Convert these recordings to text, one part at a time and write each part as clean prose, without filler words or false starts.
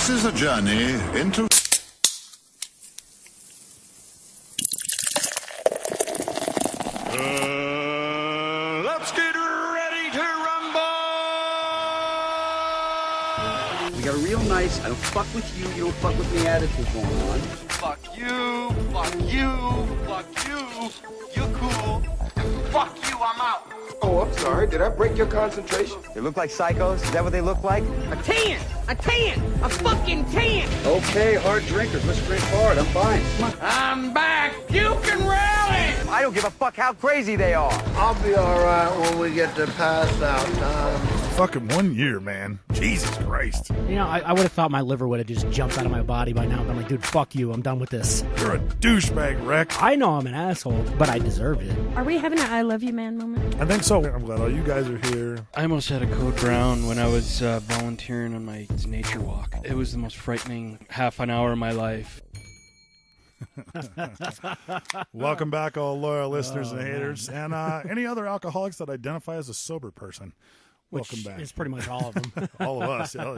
This is a journey into... Let's get ready to rumble! We got a real nice, I don't fuck with you, you don't fuck with me attitude going on. Fuck you, fuck you, fuck you. You're cool. Fuck you, I'm out. Oh, I'm sorry. Did I break your concentration? They look like psychos? Is that what they look like? A fucking 10. Okay, hard drinkers, let's drink hard, I'm fine. I'm back. You can rally. I don't give a fuck how crazy they are. I'll be all right when we get to pass out time. Fucking 1 year, man. Jesus Christ. You know, I would have thought my liver would have just jumped out of my body by now. I'm like, dude, fuck you. I'm done with this. You're a douchebag, Rex. I know I'm an asshole, but I deserve it. Are we having an I love you man moment? I think so. I'm glad all you guys are here. I almost had a code brown when I was volunteering on my nature walk. It was the most frightening half an hour of my life. Welcome back, all loyal listeners and haters, and any other alcoholics that identify as a sober person. Welcome Which back. is pretty much all of them. All of us. Hell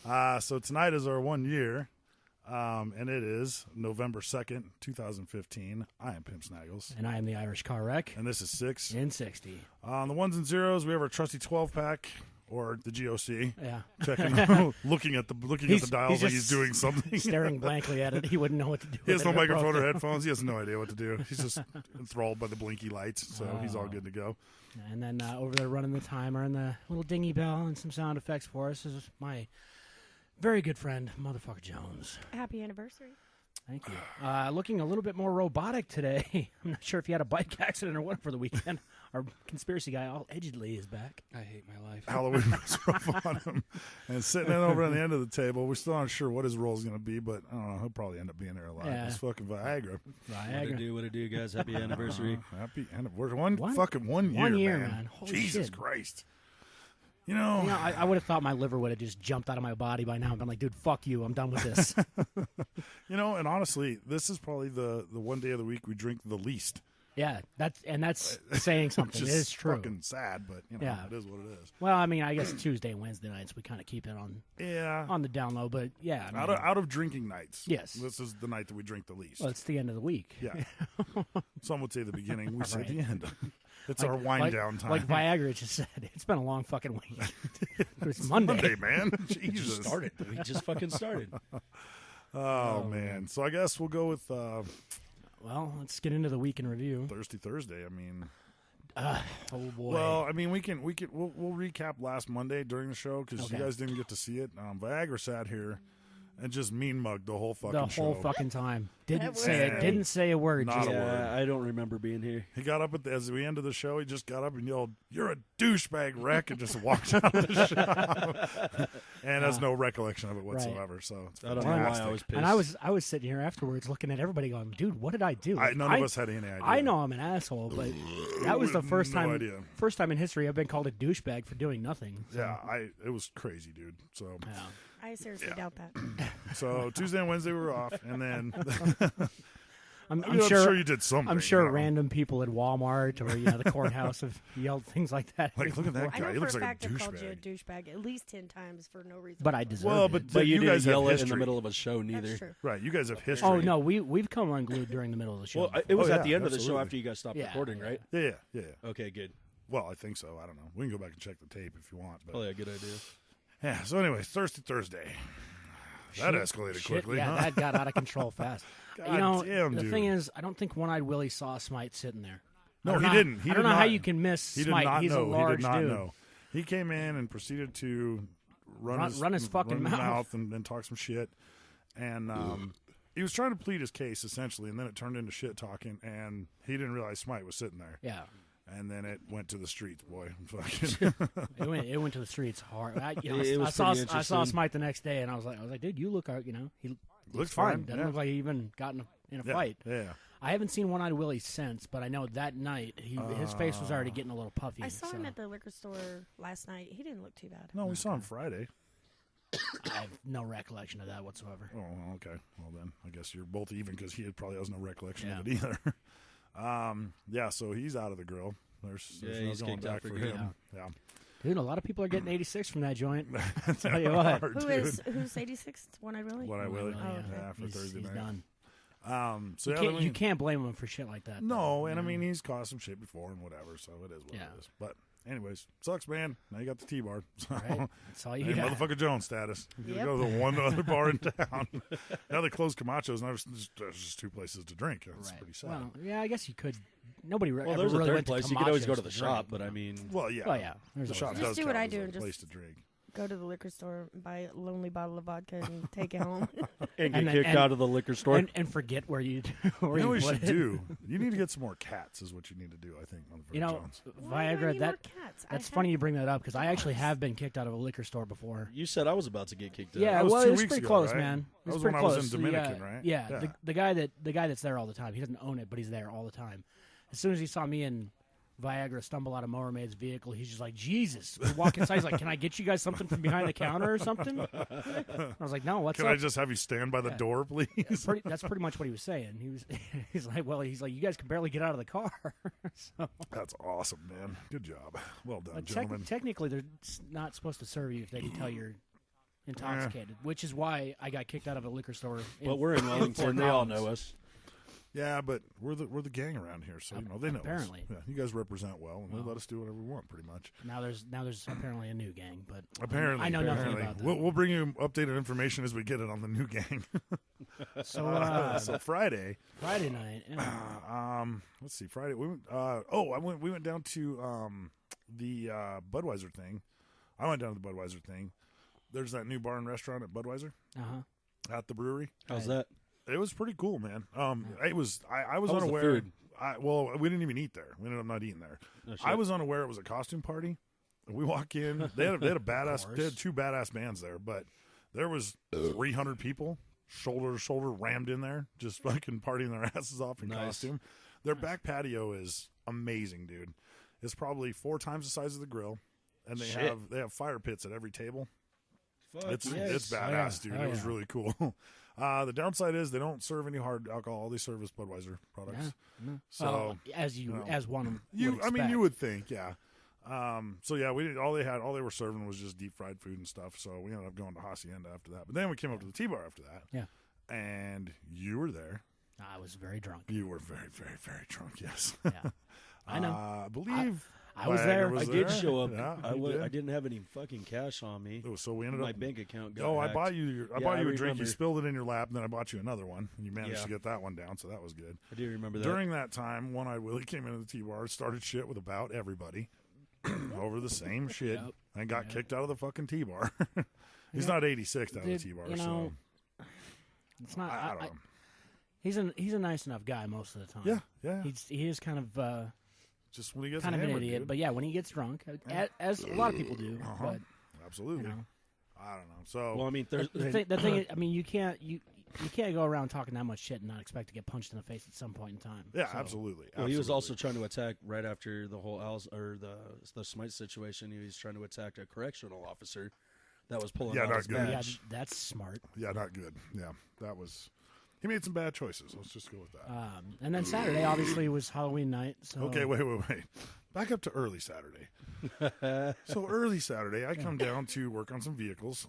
yeah. So tonight is our 1 year, and it is November 2nd, 2015. I am Pimp Snaggles. And I am the Irish Car Wreck. And this is 6 in 60. On the ones and zeros, we have our trusty 12-pack. Or the GOC. Yeah. Checking, looking at the dials like he's doing something. Staring blankly at it. He wouldn't know what to do. He has no microphone or headphones. He has no idea what to do. He's just enthralled by the blinky lights, so he's all good to go. And then over there running the timer and the little dingy bell and some sound effects for us is my very good friend, Motherfucker Jones. Happy anniversary. Thank you. Looking a little bit more robotic today. I'm not sure if you had a bike accident or what for the weekend. Our conspiracy guy, allegedly, is back. I hate my life. Halloween was rough on him. And sitting over on the end of the table, we're still not sure what his role is going to be, but I don't know. He'll probably end up being there alive. Yeah. It's fucking Viagra. What it do, guys? Happy anniversary. Happy anniversary. One fucking 1 year, 1 year, man. Holy Jesus shit. Christ. You know, I would have thought my liver would have just jumped out of my body by now. I'm like, dude, fuck you. I'm done with this. and honestly, this is probably the one day of the week we drink the least. Yeah, that's saying something. It is true. Fucking sad, but it is what it is. Well, I mean, I guess Tuesday and Wednesday nights we kind of keep it on the down low, but yeah. I mean, out of drinking nights. Yes. This is the night that we drink the least. Well, it's the end of the week. Yeah. Some would say the beginning. We say Right. the end. It's our wind down time. Like Viagra just said, it's been a long fucking week. It's Monday, man. Jesus. We just fucking started. Oh, man. So I guess we'll go with well, let's get into the week in review. Thirsty Thursday. I mean, oh boy. well, I mean, we'll recap last Monday during the show because you guys didn't get to see it. Viagra sat here and just mean mugged the whole fucking show. The whole fucking time. Didn't say a word. Not a word. I don't remember being here. He got up as we ended the show. He just got up and yelled, "You're a douchebag, Wreck," and just walked out of the show. And has no recollection of it whatsoever. Right. So it's I don't know why I was pissed. And I was sitting here afterwards looking at everybody going, "Dude, what did I do?" None of us had any idea. I know I'm an asshole, but that was the first time in history I've been called a douchebag for doing nothing. So. Yeah, it was crazy, dude. So. Yeah. I seriously doubt that. So Tuesday and Wednesday we were off, and then I'm sure you did something. I'm sure random people at Walmart or the courthouse have yelled things like that. Like, look at that I guy. know He looks for a like fact a I've called you a douchebag. douchebag at least 10 times for no reason. But I deserve it. But you guys didn't yell have it in the history. middle of a show, neither. That's true. Right, you guys have history. Oh no, we've come unglued during the middle of the show. Well, it was at the end of the absolutely. show after you guys stopped recording, right? Yeah. Okay, good. Well, I think so. I don't know. We can go back and check the tape if you want. But. Oh yeah, good idea. Yeah. So anyway, Thirsty Thursday. That escalated quickly. Yeah, huh? that got out of control fast. God damn, the dude. thing is, I don't think One-Eyed Willie saw Smite sitting there. No, he didn't. I don't know how you can miss Smite. He's a large He did not dude. know. He came in and proceeded to run his fucking mouth and talk some shit. And he was trying to plead his case, essentially, and then it turned into shit talking, and he didn't realize Smite was sitting there. Yeah. And then it went to the streets, boy. It went to the streets hard. I was saw Smite the next day, and I was like, dude, you look, he looks fine. fine. Doesn't look like he even got in a fight. Yeah. I haven't seen One-Eyed Willie since, but I know that night his face was already getting a little puffy. I saw him at the liquor store last night. He didn't look too bad. No, we saw him Friday. I have no recollection of that whatsoever. Oh, okay. Well, then I guess you're both even because he probably has no recollection of it either. Yeah, so he's out of the grill. There's he's no going kicked out back for for good. him. Yeah. Dude, a lot of people are getting 86 from that joint. That's Tell you what. hard, Who's 86th? One Eye Willie? One Eye Willie. Oh, okay. Yeah, for Thursday He's night. done. So You yeah, can't, I mean, you can't blame him for shit like that. No, though, and you I mean know? he's caused some shit before and whatever, so it is what Yeah. it is. But anyways, sucks, man. Now you got the T-bar. So Right. That's all you hey, got. motherfucker Jones status. You Yep. go to the one other bar in town. Now they closed Camacho's. Now there's just 2 places to drink. That's pretty sad. Well, yeah, I guess you could. Nobody Well, ever there's a really third went to place. You could always go to Camacho's the drink, shop, but you I know. mean, Well, yeah. Well, yeah. The There's shop always- does Just do what count I as do a and place just to drink. go to the liquor store and buy a lonely bottle of vodka and take it home. and get And then- kicked and- out of the liquor store. and forget where you where You know what you put should it. do? You need to get some more cats, is what you need to do, I think, Motherfucker You know, Jones. Why do I Viagra. need That more cats? I that's have funny you bring that up because I actually have been kicked out of a liquor store before. You said I was about to get kicked out. Yeah, That was well, 2 it was weeks pretty ago, close, right? man. That It was was pretty when I was close. in Dominican, right? Yeah, Yeah. The guy that's there all the time. He doesn't own it, but he's there all the time. As soon as he saw me and Viagra stumble out of Mower Maid's vehicle, he's just like, Jesus. We walk inside. He's like, can I get you guys something from behind the counter or something? I was like, no, what's Can up? I just have you stand by the door, please? That's pretty much what he was saying. He's like, you guys can barely get out of the car. So, That's awesome, man. Good job. Well done, but gentlemen. technically, they're not supposed to serve you if they can tell you're intoxicated, which is why I got kicked out of a liquor store. But we're in Wellington. They all know us. Yeah, but we're the gang around here, so they know us. Apparently. Yeah, you guys represent well, and they let us do whatever we want, pretty much. Now there's apparently a new gang, but Apparently, I know nothing apparently. about that. We'll bring you updated information as we get it on the new gang. So, so Friday night. Yeah. Let's see, Friday we went. We went down to the Budweiser thing. I went down to the Budweiser thing. There's that new bar and restaurant at Budweiser at the brewery. How's that? It was pretty cool, man. It was. I was How was the unaware. food? We didn't even eat there. We ended up not eating there. Oh, shit. I was unaware it was a costume party. We walk in. They had a badass. They had 2 badass bands there, but there was 300 people, shoulder to shoulder, rammed in there, just fucking partying their asses off in Nice. costume. Their back patio is amazing, dude. It's probably 4 times the size of the grill, and they have fire pits at every table. Fuck It's yes. badass, dude. Oh, It was yeah. really cool. The downside is they don't serve any hard alcohol. They serve us Budweiser products. So Well, as one would I mean, expect. you would think, yeah. So yeah, we did all they were serving was just deep fried food and stuff. So we ended up going to Hacienda after that. But then we came up to the T-bar after that. Yeah. And you were there. I was very drunk. You were very, very, very drunk. Yes. Yeah, I know. I believe I was Viagra there. I did there. show up. Yeah, I you did. didn't have any fucking cash on me. So we ended My up. bank account got Oh, I hacked. bought you. I Yeah, bought I you a drink. You remember. spilled it in your lap, and then I bought you another one, and you managed Yeah. to get that one down. So that was good. I do remember that. During that time, One Eye Willie came into the T-bar, started shit with about everybody over the same shit, Yep. and got kicked out of the fucking T-bar. He's not 86th out of the Dude, T-bar, you so know, it's not. I don't know. He's a nice enough guy most of the time. Yeah. He is kind of Just when he gets an hammered, idiot, dude. but yeah, when he gets drunk, as a lot of people do. Uh-huh. But Absolutely. you know. I don't know. So Well, I mean, the thing is, I mean, you can't go around talking that much shit and not expect to get punched in the face at some point in time. yeah, So, absolutely. Well, he was Absolutely. also trying to attack right after the whole the Smite situation. He was trying to attack a correctional officer that was pulling Yeah, out not his good. Yeah, badge. that's smart. Yeah, not good. Yeah, that was. He made some bad choices. Let's just go with that. And then Saturday obviously was Halloween night. So Okay, wait. Back up to early Saturday. So early Saturday, I come down to work on some vehicles.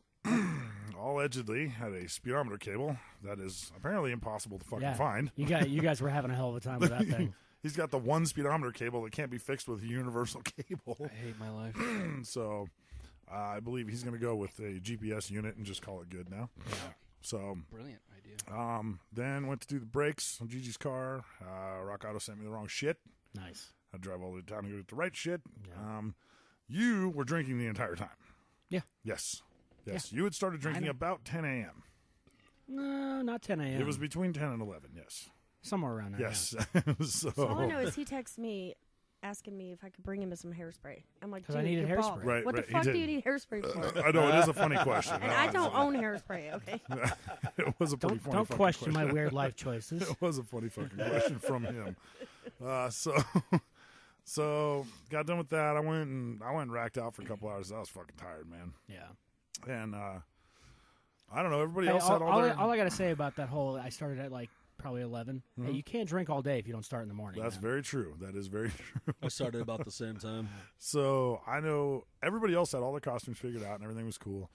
All allegedly had a speedometer cable that is apparently impossible to fucking yeah, find. You guys were having a hell of a time with that thing. He's got the one speedometer cable that can't be fixed with a universal cable. I hate my life. So I believe he's going to go with a GPS unit and just call it good now. Yeah. So Brilliant idea. then went to do the brakes on Gigi's car. Rock Auto sent me the wrong shit. Nice. I drive all the way down to go get the right shit. You were drinking the entire time. Yeah. Yes. You had started drinking know. about 10 a.m. No, not 10 a.m. It was between 10 and 11, yes. somewhere around there. Yes. so, All I know is he texted me asking me if I could bring him some hairspray. I'm like, 'Cause dude, I needed you're hairspray. bald. Right, what right, the he fuck do did. you need hairspray for? I know, it is a funny question. And I don't own hairspray, okay? It was a pretty funny Don't fucking question question. my weird life choices. It was a funny fucking question from him. So got done with that. I went and racked out for a couple hours. I was fucking tired, man. Yeah. And I don't know. Everybody Hey, else had all their. all I got to say about that whole, I started at like probably 11. Hey, you can't drink all day if you don't start in the morning. That's man. very true. That is very true. I started about the same time. So I know everybody else had all their costumes figured out and everything was cool.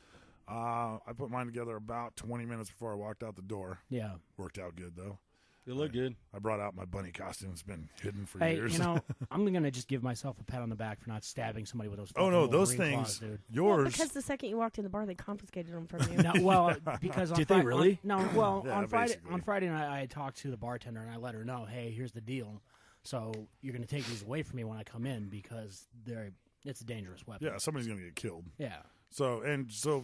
I put mine together about 20 minutes before I walked out the door. Yeah. Worked out good, though. They look good. I brought out my bunny costume. It's been hidden for Hey, years. you know, I'm going to just give myself a pat on the back for not stabbing somebody with those Oh, fucking no, little those green things, claws, dude. Well, yours. because the second you walked in the bar, they confiscated them from you. No, well, because on Did they Friday, really? no, well, Yeah, on basically. Friday night, I had talked to the bartender and I let her know, hey, here's the deal. So you're going to take these away from me when I come in because it's a dangerous weapon. Yeah, somebody's going to get killed. Yeah. So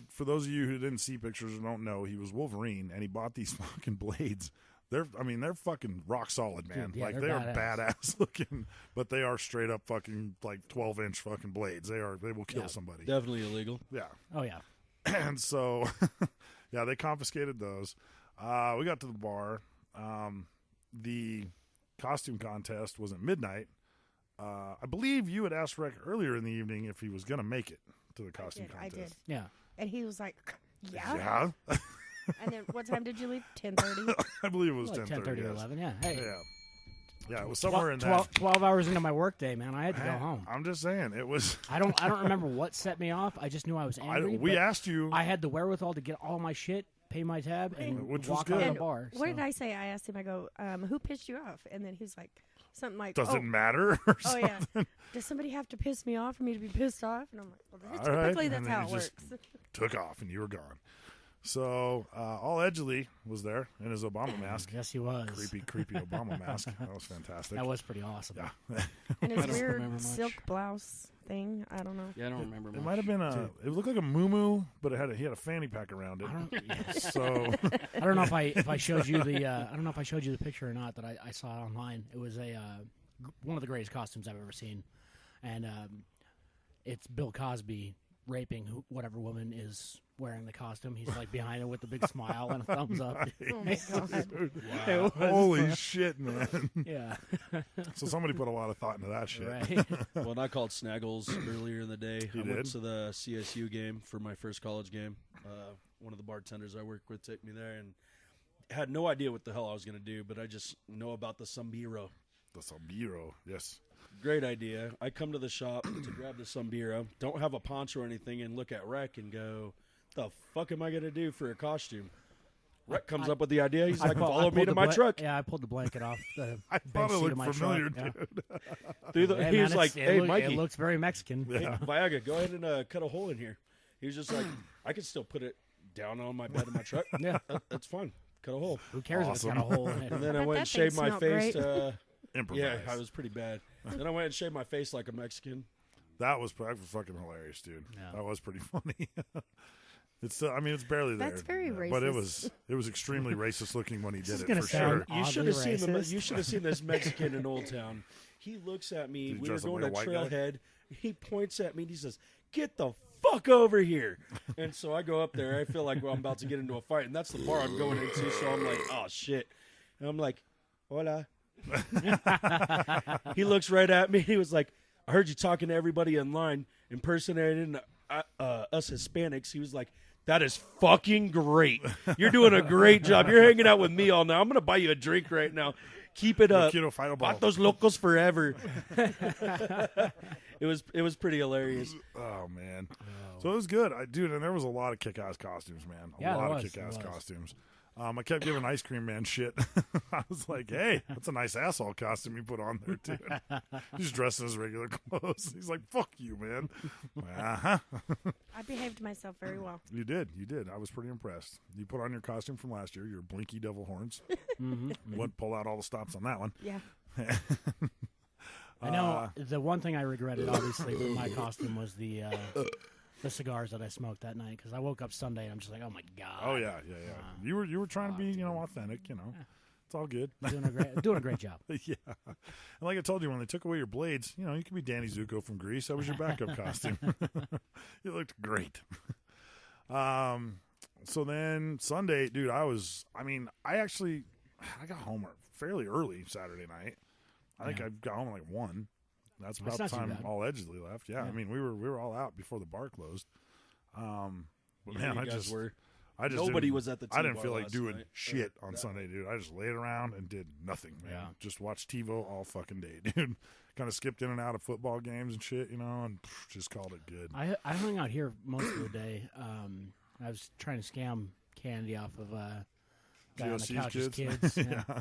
for those of you who didn't see pictures or don't know, he was Wolverine, and he bought these fucking blades. They're fucking rock solid, man. Dude, yeah, like they're they are badass. badass looking, but they are straight up fucking like 12-inch fucking blades. They will kill Yeah. somebody. Definitely illegal. Yeah. Oh, yeah. And so, yeah, they confiscated those. We got to the bar. The costume contest was at midnight. I believe you had asked Rick earlier in the evening if he was going to make it to the costume I contest. did. Yeah. And he was like, yeah. Yeah. And then what time did you leave? 10:30. I believe it was Like 10:30. 10:30 or yes. 11, yeah. Hey. Yeah. Yeah, it was somewhere in that. 12 hours into my workday, man. I had to go home. I'm just saying, it was. I don't remember what set me off. I just knew I was angry. We but asked you. I had the wherewithal to get all my shit, pay my tab, and Which was walk good. out of And the bar. what did so. I say? I asked him, I go, who pissed you off? And then he was like, something like, Does oh, it matter? Or oh yeah. something? Does somebody have to piss me off for me to be pissed off? And I'm like, well, All right. typically And that's then how it you just works. Took off and you were gone. So all Edgley was there in his Obama mask. Yes, he was. Creepy Obama mask. That was fantastic. That was pretty awesome. Yeah. And I his don't weird remember much. silk blouse thing. I don't know. Yeah, I don't remember It much. might have been it looked like a muumuu, but he had a fanny pack around it. I don't, So I don't know if I showed you the I don't know if I showed you the picture or not that I saw online. It was one of the greatest costumes I've ever seen, and it's Bill Cosby raping whatever woman is wearing the costume. He's like behind it with a big smile and a thumbs up. Oh my god. It was holy fun. shit, man. Yeah. So somebody put a lot of thought into that shit. Right. Well, and I called Snaggles earlier in the day. You I went did? to the CSU game for my first college game. One of the bartenders I worked with took me there and had no idea what the hell I was going to do, but I just know about the sombrero. The sombrero, yes. Great idea. I come to the shop to grab the sombrero, don't have a poncho or anything, and look at Rec and go, the fuck am I going to do for a costume? Rec comes up with the idea. He's like, follow me to my truck. Yeah, I pulled the blanket off the I bench thought it seat of looked my familiar, truck. Yeah. dude. Through the, Hey, he man, was like, hey, Mikey, it looks very Mexican. hey, Viaga, go ahead and cut a hole in here. He was just like, I can still put it down on my bed of my truck. Yeah. That's fine. Cut a hole. Who cares if it's got a Awesome. hole in it? And then I bet went that and shaved thing my smelled face. great. Improvise. Yeah, I was pretty bad. Then I went and shaved my face like a Mexican. That was fucking hilarious, dude. Yeah. That was pretty funny. It's still, I mean, it's barely there. That's very But it racist. was extremely racist looking when he did is it gonna for sound sure. You should Oddly have seen racist. you should have seen this Mexican in Old Town. He looks at me. Did he We were dress up going like to a white guy? Trailhead. He points at me and he says, "Get the fuck over here!" And so I go up there. I feel like I'm about to get into a fight, and that's the bar I'm going into. So I'm like, "Oh shit!" And I'm like, "Hola." He looks right at me. He was like, "I heard you talking to everybody in line, impersonating us Hispanics." He was like, "That is fucking great. You're doing a great job. You're hanging out with me all now. I'm going to buy you a drink right now. Keep it up. Quiero fireball. Vatos locos forever." It was pretty hilarious. Oh man, so it was good, dude. And there was a lot of kick-ass costumes, man. Yeah, A there lot of was, kick-ass there was. costumes. I kept giving Ice Cream Man shit. I was like, "Hey, that's a nice asshole costume you put on there, dude." He's dressed in his regular clothes. He's like, "Fuck you, man." Uh-huh. I behaved myself very well. You did. I was pretty impressed. You put on your costume from last year, your Blinky Devil horns. Wouldn't pull out all the stops on that one. Yeah. I know the one thing I regretted, obviously, with my costume was the cigars that I smoked that night because I woke up Sunday and I'm just like, oh my god. Oh yeah. You were trying to be authentic. It's all good. doing a great job. Yeah. And like I told you, when they took away your blades, you could be Danny Zuko from Grease. That was your backup costume. You looked great. So then Sunday, dude, I got home fairly early Saturday night. I think I got home at like 1. That's about That's the not too time bad. all Edgley left. Yeah, I mean we were all out before the bar closed. But You man, know I you guys just were. Nobody was at the I didn't T-bar feel like last doing night. shit Or on that Sunday, dude. I just laid around and did nothing, man. Yeah. Just watched TiVo all fucking day, dude. Kind of skipped in and out of football games and shit, and just called it good. I hung out here most of the day. I was trying to scam candy off of guy on the GOC's couch's kids? kids. Yeah.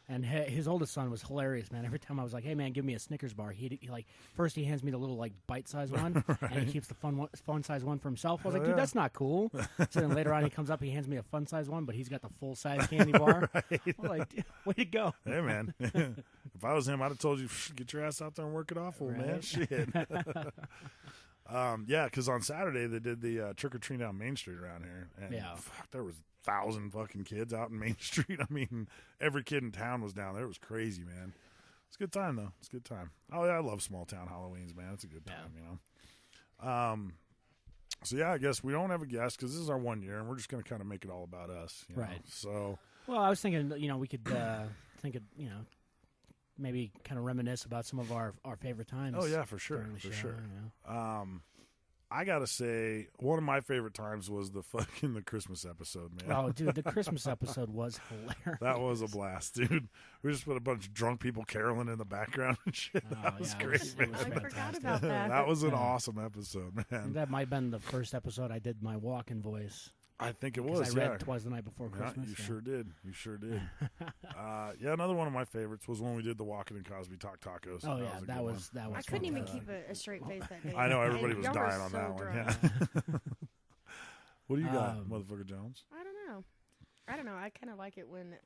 And his oldest son was hilarious, man. Every time I was like, "Hey, man, give me a Snickers bar," he like first he hands me the little like bite-sized one, and he keeps the fun-sized one for himself. I was like, "Dude, that's not cool." So then later on, he comes up, he hands me a fun-sized one, but he's got the full-size candy bar. I'm like, dude, way to go! Hey, man. If I was him, I'd have told you, get your ass out there and work it off, old man. Right. Shit. Yeah, because on Saturday they did the trick or treat down Main Street around here, and Yeah. fuck, there was 1,000 fucking kids out in Main Street. I mean, every kid in town was down there. It was crazy, man. It's a good time though. It's a good time. Oh yeah, I love small town Halloweens, man. It's a good time, So yeah, I guess we don't have a guest because this is our 1 year, and we're just gonna kind of make it all about us, you know? Right. So Well, I was thinking, we could think of, maybe kind of reminisce about some of our favorite times. oh yeah, for sure, during the for show, sure. you know? I gotta say, one of my favorite times was the Christmas episode, man. Oh, dude, the Christmas episode was hilarious. That was a blast, dude. We just put a bunch of drunk people caroling in the background and shit. Oh, That was yeah, it great, was- man. it was I forgot fantastic. about that. That was an Yeah. awesome episode, man. That might have been the first episode I did my walk-in voice. I think it 'Cause was, I read yeah. Twas the Night Before Yeah, Christmas. you yeah. sure did. You sure did. Yeah, another one of my favorites was when we did the Walking and Cosby Talk Tacos. Oh, yeah, a good that one. was I couldn't even keep fantastic. a straight face that day. I know everybody And was y'all were dying on so that one. drunk. Yeah. What do you got, Um, motherfucker Jones? I don't know. I kind of like it when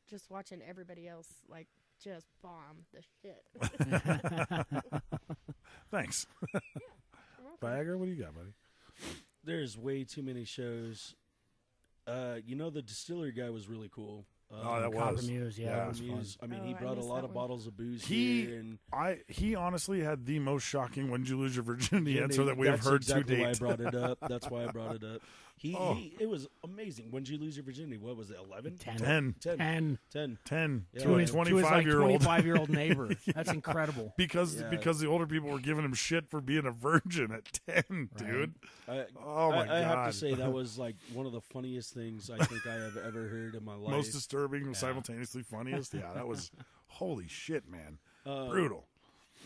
just watching everybody else like just bomb the shit. Thanks. Viagra, what do you got, buddy? There's way too many shows. The distillery guy was really cool. Oh, that Copper was. Muse, yeah, Yeah. that was fun. Muse, I mean, Oh, he I brought a missed lot that of one. bottles of booze He- here, and He honestly had the most shocking "When Did You Lose Your Virginity" answer that we have that's heard exactly to why I date. brought it up. That's why I brought it up. Oh. It was amazing. When did you lose your virginity? What was it? 11? 10. 10. 10 10 Yeah. to a To his, 25-year-old. 25-year-old neighbor. That's incredible. because Yeah. the older people were giving him shit for being a virgin at 10, dude. Oh my I have God. to say that was like one of the funniest things I think I have ever heard in my life. Most disturbing and simultaneously funniest. Yeah, that was holy shit, man. Uh, Brutal.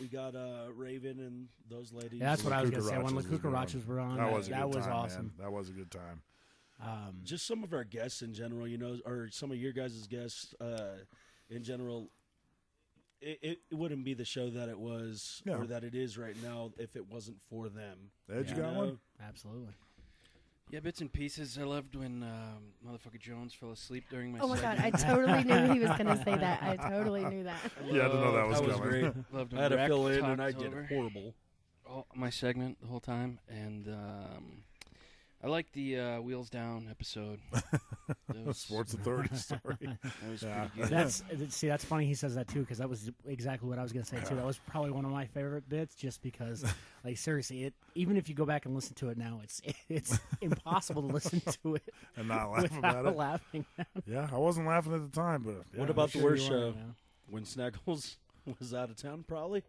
We got Raven and those ladies. Yeah, that's what I was going to say. When the Cucarachas was good Cucarachas were on, That was a that good was time, awesome. man. That was a good time. Just some of our guests in general, or some of your guys' guests in general. It wouldn't be the show that it was No. or that it is right now if it wasn't for them. Ed, you Yeah. got one? Absolutely. Yeah, bits and pieces. I loved when motherfucker Jones fell asleep during my Oh my god, segment. I totally knew he was going to say that. I totally knew that. Yeah, I didn't know that was that was coming. great. Loved I when had to Rack fill in, and talked I did over horrible. my segment the whole time, and I liked the Wheels Down episode. That was, Sports Authority story. that was Yeah. pretty good. That's funny he says that too, because that was exactly what I was going to say too. That was probably one of my favorite bits, just because, like, seriously, even if you go back and listen to it now, it's impossible to listen to it And not laugh without about it. laughing. Yeah, I wasn't laughing at the time, but yeah, What about the sure worst you are, show? man. When Snaggles was out of town, probably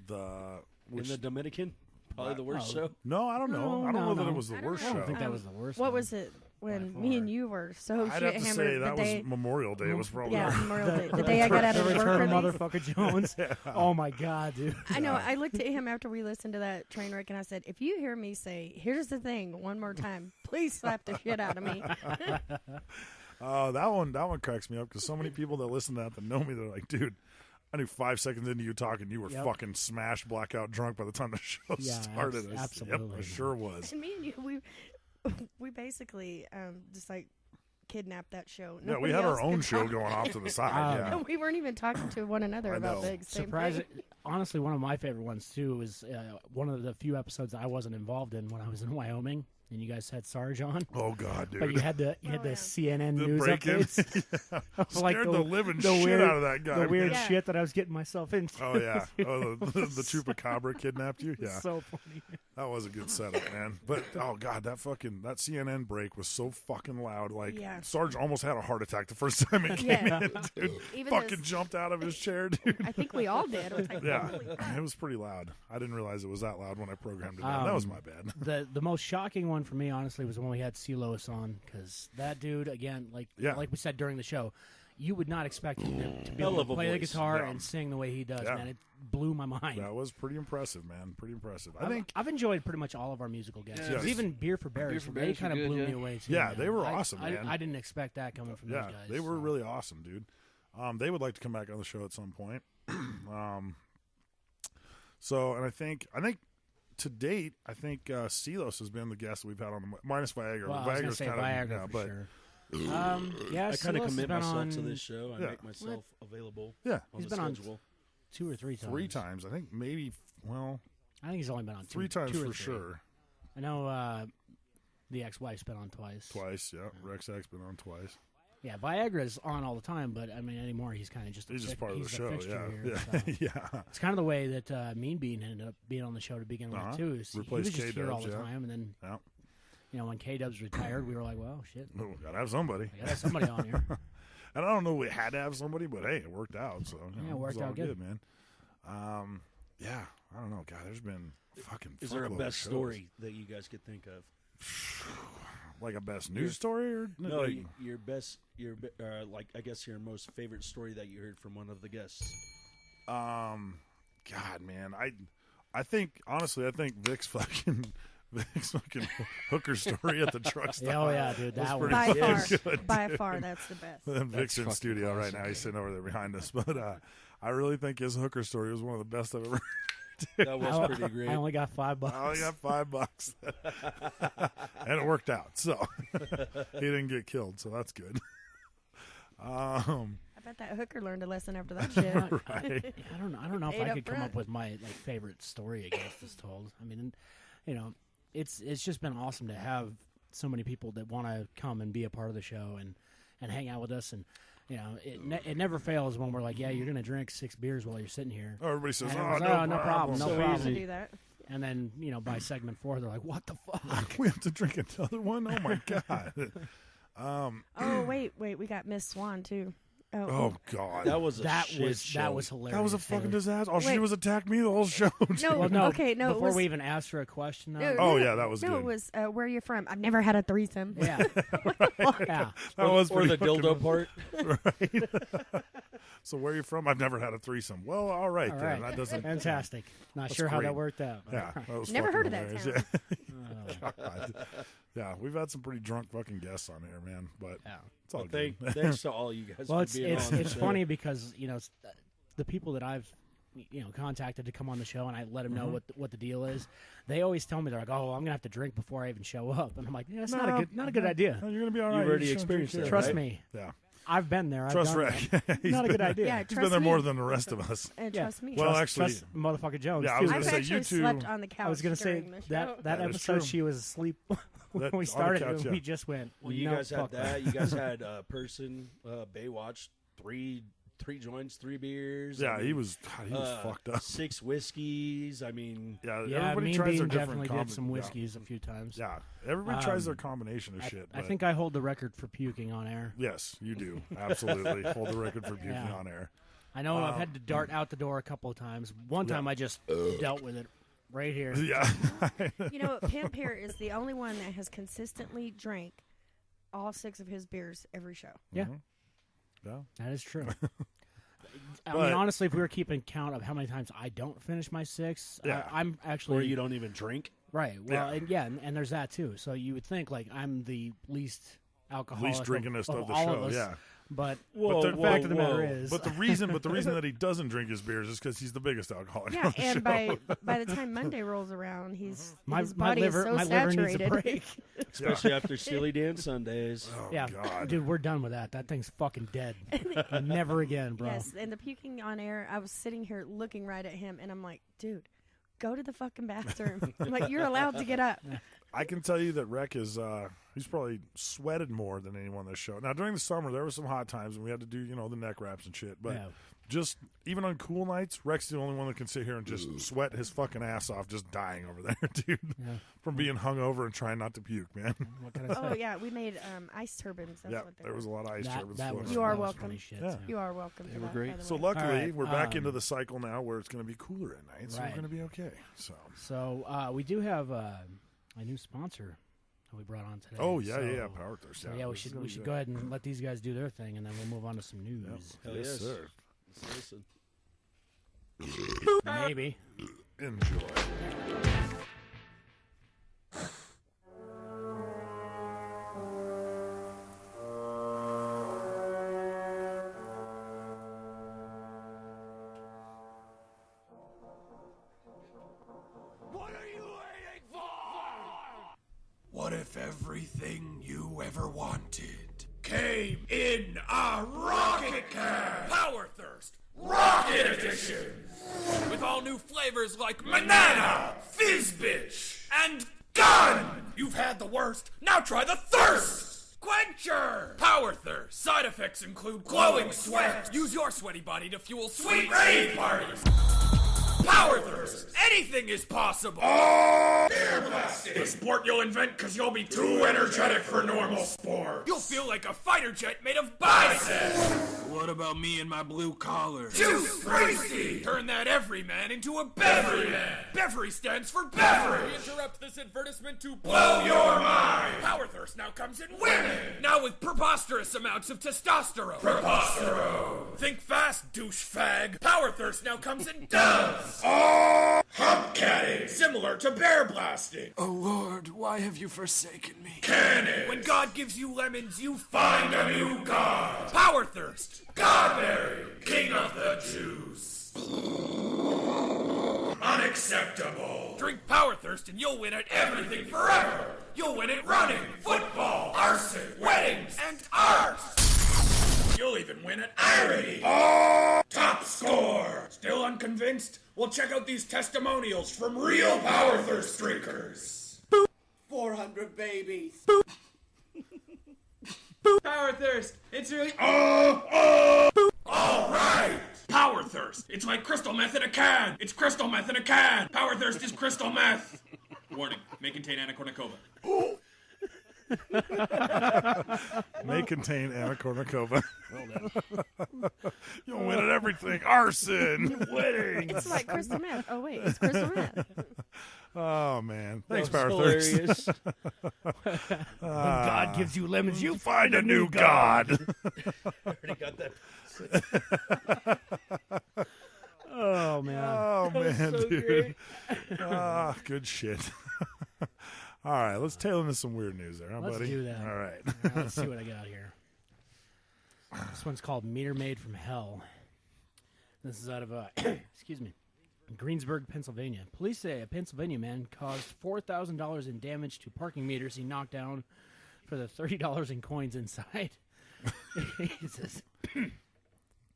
in the Dominican. Probably the worst show. No, I don't know. I don't know that no. it was the worst I don't show. think that was the worst. What one. was it when me and you were so I'd shit have to hammered say the that day? was Memorial Day. It was probably Yeah, Memorial Day. The day I got out the of work return of release. motherfucker Jones? Oh my god, dude! I know. I looked at him after we listened to that train wreck, and I said, "If you hear me say, 'Here's the thing,' one more time, please slap the shit out of me." Oh, that one cracks me up because so many people that listen to that know me, they're like, dude, I knew 5 seconds into you talking, you were Yep. fucking smashed, blackout drunk by the time the show Yeah, started. I said, absolutely. Yep, I sure was. And me and you, we basically just like kidnapped that show. Yeah, we Nobody had our else own could show talk. going off to the side. Yeah. And we weren't even talking to one another I about know. the same Surprising. thing. Honestly, one of my favorite ones too was one of the few episodes I wasn't involved in when I was in Wyoming, and you guys had Sarge on. Oh God, dude! But you had the CNN The news break-in? updates. Scared the living the shit weird, out of that guy, The weird man. shit that I was getting myself into. Oh yeah, oh the chupacabra kidnapped you. Yeah, So funny. That was a good setup, man. But oh god, that CNN break was so fucking loud. Like Yeah. Sarge almost had a heart attack the first time it came Yeah. in, dude. Even Fucking those- jumped out of his chair, dude. I think we all did. I was like, Yeah, holy crap. it was pretty loud. I didn't realize it was that loud when I programmed it down. That was my bad. The most shocking one for me, honestly, was when we had C. Lois on, because that dude, again, like we said during the show, you would not expect him to be Hell able of to a play the voice. guitar Yeah. and sing the way he does, Yeah. man. It blew my mind. That was pretty impressive, man. Pretty impressive. I I've- think. I've enjoyed pretty much all of our musical guests. Yes. Even Beer for Berries, for they Berries kind were of good, blew me yeah. away too. Yeah, man. they were awesome, man. I didn't expect that coming from Yeah, those guys. they were so. really awesome, dude. They would like to come back on the show at some point. So, and I think to date, I think Silos has been the guest that we've had on the minus Viagra. Well, I was going to Viagra's say kind of, Viagra yeah, for but sure. I Yeah, kind of Silas has commit been myself on to this show. I Yeah. make myself available. Yeah. on He's the been on schedule. 2 or 3 times. 3 times. I think maybe. Well, I think he's only been on 3 times 2 or for 3. sure. I know the ex-wife's been on twice. Twice, yeah. Rex X been on twice. Yeah, Viagra's on all the time, but I mean anymore he's kind of just He's a just fic- part of the he's a show. fixture Yeah, here, yeah, so. yeah. It's kind of the way that Mean Bean ended up being on the show to begin with too. is he Replaced was just here all K-Dubs, the yeah. time, and then Yeah. you know when K-Dubs retired, we were like, well, shit, Oh, gotta have somebody. we gotta have somebody on here. And I don't know we had to have somebody, but hey, it worked out. So you Yeah, know, it worked was all out good. man. Yeah, I don't know. God, there's been fucking. Is there a fuckload of best shows. story that you guys could think of? Like a best news story, or No, like- your best, like I guess your most favorite story that you heard from one of the guests. God, man, I think honestly, I think Vic's fucking hooker story at the truck stop. Oh yeah, dude, that was By far, fucking good, by dude. far, that's the best. And Vic's That's in fucking studio right awesome, now. He's dude. sitting over there behind us. But I really think his hooker story was one of the best I've ever. That was pretty great. I only got $5. I only got $5, and it worked out. So he didn't get killed. So that's good. I bet that hooker learned a lesson after that shit. Right. Yeah, I don't know if Paid I up could come front. up with my like favorite story a guest has told. I mean, you know, it's just been awesome to have so many people that want to come and be a part of the show and hang out with us. And you know, it never fails when we're like, yeah, you're gonna drink 6 beers while you're sitting here. Oh, everybody says, And "Oh, it was, no problem." no So problem. easy. Do that. And then you know, by segment 4, they're like, what the fuck? We have to drink another one. Oh my god. Oh wait, we got Miss Swan too. Oh god. That was a That shit was show. hilarious. That was a fucking dude. disaster. Oh, she Wait. was attacking me the whole show. No, Well, no. okay, no. Before it was, we even asked her a question, though. no, Oh, no, yeah, that was no. good. It was where are you from? I've never had a threesome. Yeah, yeah. That was or the pretty dildo fucking- part. So where are you from? I've never had a threesome. Well, all right All then. right. That doesn't. Fantastic. Not That's sure how great. that worked out. Yeah, that was Never fucking heard of that hilarious. town. Yeah. God. Yeah, we've had some pretty drunk fucking guests on here, man. But Yeah. it's all Well, good. thanks to all you guys Well, for it's being it's on the it's show. funny because you know the people that I've contacted to come on the show and I let them know what the deal is. They always tell me they're like, oh, I'm gonna have to drink before I even show up, and I'm like, yeah, that's not a good idea. No, you're gonna be all You've right. already You just don't experienced drink that, it. Trust right? me, Yeah. I've been there. I've Trust done Rick. that. He's Not a been- good idea. Yeah, He's been trust there me. more than the rest of us. And Yeah. trust me. Well, Trust- actually- trust motherfucker Jones. Yeah, I too. was I've gonna say, actually you two- slept on the couch. I was gonna say during the show. that That is episode true. she was asleep when That- on we the started. couch, and yeah. We just went. Well, you no, guys had fuck that. You guys had Person, Baywatch, three joints, 3 beers. Yeah, I mean, he was fucked up. 6 whiskeys. I mean, Yeah, Yeah, everybody Mean tries Bean their different definitely did some yeah. whiskeys a few times. Yeah, everybody tries their combination of shit. I but- think I hold the record for puking on air. Yes, you do. Absolutely. Hold the record for puking Yeah. on air. I know I've had to dart out the door a couple of times. One time I just dealt with it right here. Yeah. You know, Pimp here is the only one that has consistently drank all 6 of his beers every show. Yeah, Yeah. that is true. I But- mean, honestly, if we were keeping count of how many times I don't finish my 6, Yeah. I'm actually or you don't even drink. right. Well, Yeah. and there's that too. So you would think like I'm the least alcoholic, Least drinkingest of the all show, of us. yeah. But Whoa, the fact of the matter whoa. is, But the reason that he doesn't drink his beers is because he's the biggest alcoholic. Yeah, on the and show. by the time Monday rolls around, his my body liver, is so my liver saturated. needs a break. Especially after Steely Dan Sundays. Oh, Yeah, God. dude, we're done with that. That thing's fucking dead. Never again, bro. Yes, and the puking on air, I was sitting here looking right at him, and I'm like, dude, go to the fucking bathroom. I'm like, you're allowed to get up. I can tell you that Rec is he's probably sweated more than anyone on this show. Now during the summer there were some hot times and we had to do, the neck wraps and shit. But Yeah. just even on cool nights, Rex the only one that can sit here and just sweat his fucking ass off, just dying over there, dude, from being hungover and trying not to puke, man. What can I say? Oh yeah, we made ice turbines. That's Yeah, what they there was a lot of ice turbines. That was, You are that was welcome. funny shit. Yeah. so. You are welcome. They for were that, great. by the So way. luckily, All right, we're back into the cycle now where it's going to be cooler at night, so Right. we're going to be okay. So we do have a new sponsor that we brought on today. Oh yeah, so, yeah, Power Thirst. So yeah, we this is should gonna we be should good. go ahead and let these guys do their thing, and then we'll move on to some news. Hell Yes, yes. sir. Let's listen. Maybe. Enjoy. What are you waiting for? What if everything you ever wanted came in a rocket can? Power Thirst Rocket Edition! With all new flavors like banana, fizz bitch, and gun! You've had the worst, now try the thirst! Quencher! Power Thirst. Side effects include glowing sweat. Use your sweaty body to fuel sweet rave parties. Power Thirst. Anything is possible. Air Blasting. The sport you'll invent because you'll be too energetic for normal sport. You'll feel like a fighter jet made of biceps. What about me and my blue collar? Juice Crazy. Turn that everyman into a Bevery man. Bevery stands for Beverage. We interrupt this advertisement to blow your mind. Power Thirst now comes in women. Now with preposterous amounts of testosterone. Preposterone. Think fast, douche fag. Power Thirst now comes in doves. Oh, hubcatting, similar to bear blasting. Oh Lord, why have you forsaken me? Cannon. When God gives you lemons, you find a new God. Power Thirst, Godberry, king of the Jews. Unacceptable. Drink Power Thirst and you'll win at everything forever. You'll win at running, football, arson, weddings, and arts. You'll even win at irony. Oh, top score. Still unconvinced? Well, check out these testimonials from real Power Thirst drinkers. 400 babies. Power Thirst. It's really... All right. Power Thirst. It's like crystal meth in a can. It's crystal meth in a can. Power Thirst is crystal meth. Warning, may contain anacornicova. May contain anacornicova. You'll win at everything. Arson. Weddings. It's like crystal meth. Oh wait, it's crystal meth. Oh man. Thanks, That Power was Thirst. When God gives you lemons, you Find a new God. Already got that. Oh man. Oh was man, so dude. great. Ah, good shit. All right, let's tail into some weird news there, huh, Let's buddy? do that. All right. Let's see what I got here. This one's called Meter Maid from Hell. This is out of excuse me, Greensburg, Pennsylvania. Police say a Pennsylvania man caused $4,000 in damage to parking meters he knocked down for the $30 in coins inside. Jesus.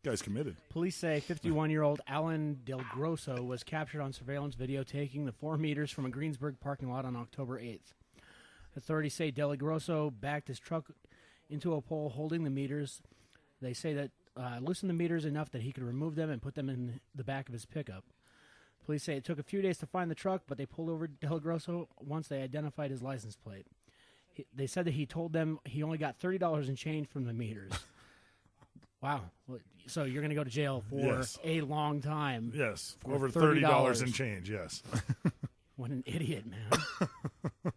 Guy's committed. Police say 51-year-old Alan Del Grosso was captured on surveillance video taking the 4 meters from a Greensburg parking lot on October 8th. Authorities say Del Grosso backed his truck into a pole holding the meters. They say that loosened the meters enough that he could remove them and put them in the back of his pickup. Police say it took a few days to find the truck, but they pulled over Del Grosso once they identified his license plate. They said that he told them he only got $30 in change from the meters. Wow. So you're going to go to jail for Yes. a long time. Yes. For Over $30 in change, yes. What an idiot, man.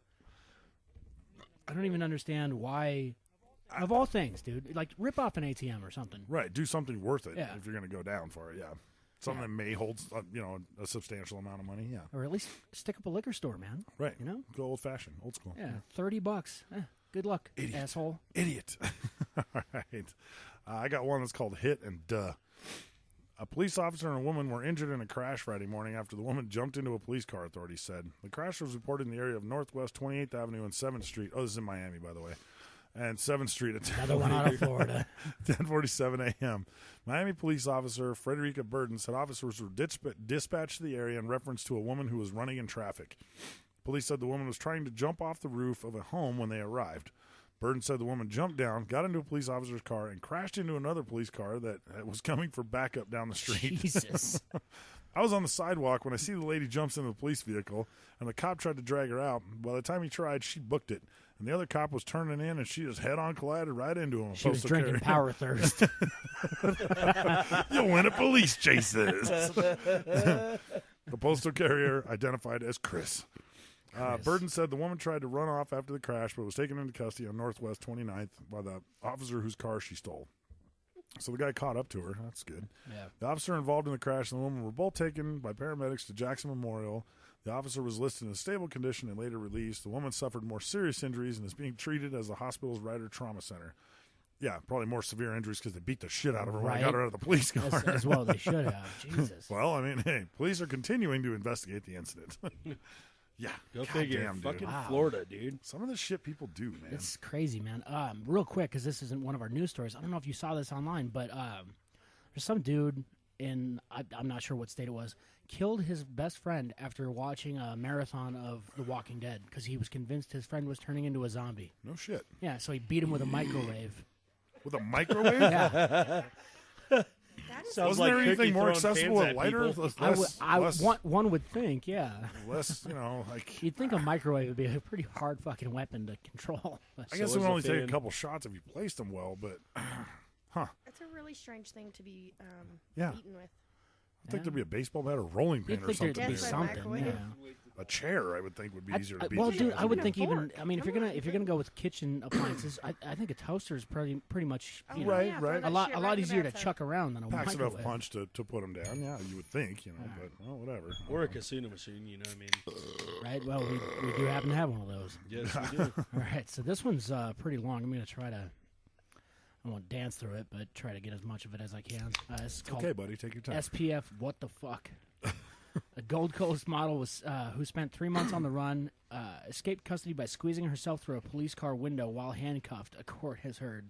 I don't even understand why. Of all things, dude. Like, rip off an ATM or something. Right. Do something worth it Yeah. if you're going to go down for it, yeah. Something that may hold, a substantial amount of money, yeah. Or at least stick up a liquor store, man. Right. You know? Go old-fashioned, old school. Yeah, $30. Good luck, Idiot. asshole. Idiot. All right. I got one that's called Hit and Duh. A police officer and a woman were injured in a crash Friday morning after the woman jumped into a police car, authorities said. The crash was reported in the area of Northwest 28th Avenue and 7th Street. Oh, this is in Miami, by the way. And 7th Street at Another one out of Florida. 10:47 a.m. Miami police officer Frederica Burden said officers were dispatched to the area in reference to a woman who was running in traffic. Police said the woman was trying to jump off the roof of a home when they arrived. Burden said the woman jumped down, got into a police officer's car, and crashed into another police car that was coming for backup down the street. Jesus. I was on the sidewalk when I see the lady jumps into the police vehicle, and the cop tried to drag her out. By the time he tried, she booked it. And the other cop was turning in, and she just head-on collided right into him. She was drinking Power Thirst. You'll win at police chases. The postal carrier identified as Chris. Burden said the woman tried to run off after the crash, but was taken into custody on Northwest 29th by the officer whose car she stole. So the guy caught up to her. That's good. Yeah. The officer involved in the crash and the woman were both taken by paramedics to Jackson Memorial. The officer was listed in a stable condition and later released. The woman suffered more serious injuries and is being treated as the hospital's Ryder Trauma Center. Yeah, probably more severe injuries because they beat the shit out of her when they got her out of the police car. As well they should have. Jesus. Well, I mean, hey, police are continuing to investigate the incident. Yeah. Go figure. Damn, Fucking Wow. Florida, dude. Some of the shit people do, man. It's crazy, man. Real quick, because this isn't one of our news stories. I don't know if you saw this online, but there's some dude in, I'm not sure what state it was, killed his best friend after watching a marathon of The Walking Dead because he was convinced his friend was turning into a zombie. No shit. Yeah, so he beat him with a microwave. With a microwave? Yeah. Sounds Wasn't like there anything Cookie more throwing accessible pans at lighter? people. One would think, yeah. Less, like... You'd think a microwave would be a pretty hard fucking weapon to control. I guess it would only take a couple shots if you placed them well, but... Huh. It's a really strange thing to be Yeah. beaten with. I think there'd be a baseball bat or rolling pin You'd or think something. there'd be Death by something, microwave. yeah. A chair, I would think, would be easier to beat. Well, than dude, a I would zombie. think even. fork. I mean, if you're gonna go with kitchen appliances, I think a toaster is pretty much Oh, you know, Right, yeah, right. throw a that lot shit a right lot in the easier to bathtub. chuck around than a Packs enough microwave. punch to put them down. Yeah, you would think, but well, whatever. Or a casino machine, you know what I mean? Right. Well, we do happen to have one of those. Yes, we do. All right. So this one's pretty long. I'm gonna try to. I won't dance through it, but try to get as much of it as I can. It's called Okay, buddy, take your time. SPF. What the fuck? A Gold Coast model was who spent 3 months on the run escaped custody by squeezing herself through a police car window while handcuffed, a court has heard.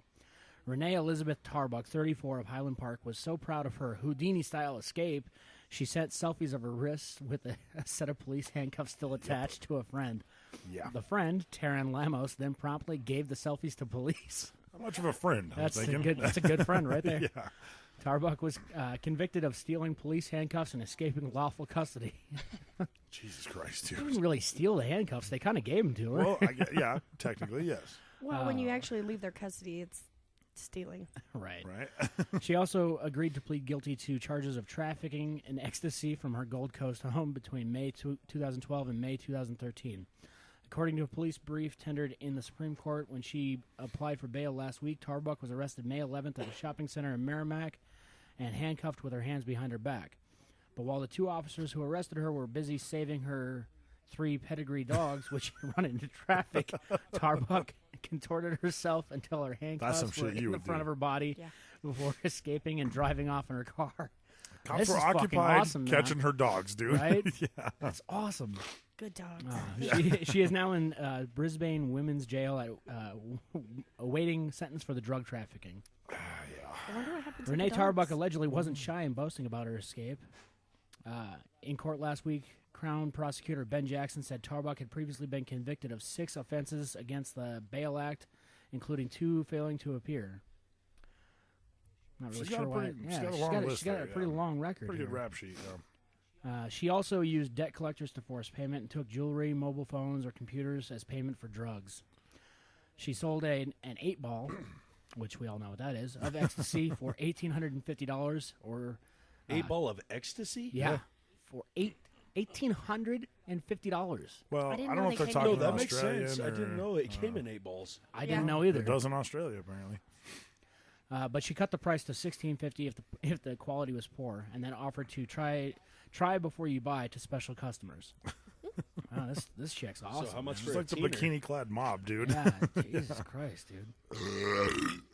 Renee Elizabeth Tarbuck, 34, of Highland Park, was so proud of her Houdini-style escape, she sent selfies of her wrists with a set of police handcuffs still attached to a friend. Yeah. The friend, Taryn Lamos, then promptly gave the selfies to police. How much of a friend? That's I'm a thinking. that's a good friend right there. Yeah. Tarbuck was convicted of stealing police handcuffs and escaping lawful custody. Jesus Christ, She dude. didn't really steal the handcuffs. They kind of gave them to her. Well, yeah, technically, yes. Well, when you actually leave their custody, it's stealing. Right. Right. She also agreed to plead guilty to charges of trafficking in ecstasy from her Gold Coast home between May 2012 and May 2013. According to a police brief tendered in the Supreme Court when she applied for bail last week, Tarbuck was arrested May 11th at a shopping center in Merrimack and handcuffed with her hands behind her back. But while the two officers who arrested her were busy saving her 3 pedigree dogs, which run into traffic, Tarbuck contorted herself until her handcuffs some were shit in you the would front do. of her body before escaping and driving off in her car. Cops This were is fucking occupied awesome, catching man. her dogs, dude. Right? Yeah. That's awesome. Good dogs. She is now in Brisbane Women's Jail awaiting sentence for the drug trafficking. I wonder what happened to Renee the Tarbuck dogs. allegedly wasn't shy in boasting about her escape. In court last week, Crown Prosecutor Ben Jackson said Tarbuck had previously been convicted of 6 offenses against the Bail Act, including 2 failing to appear. Not really She's got sure a why. pretty- she's got a long list she's got there, a pretty yeah. long record. Pretty good here. rap sheet, though. She also used debt collectors to force payment and took jewelry, mobile phones, or computers as payment for drugs. She sold an 8-ball, which we all know what that is, of ecstasy for $1,850 or... 8-ball of ecstasy? Yeah, for $1,850. Well, I didn't I don't know know if they they're came talking No, that about makes Australian sense. I didn't or- know it came in 8 balls. I didn't Yeah. know either. It does in Australia, apparently. But she cut the price to $1,650 if the quality was poor, and then offered to try before you buy to special customers. Wow, this chick's awesome. So how much It's for like the a teener? bikini-clad mob, dude. Yeah, Jesus Christ, dude.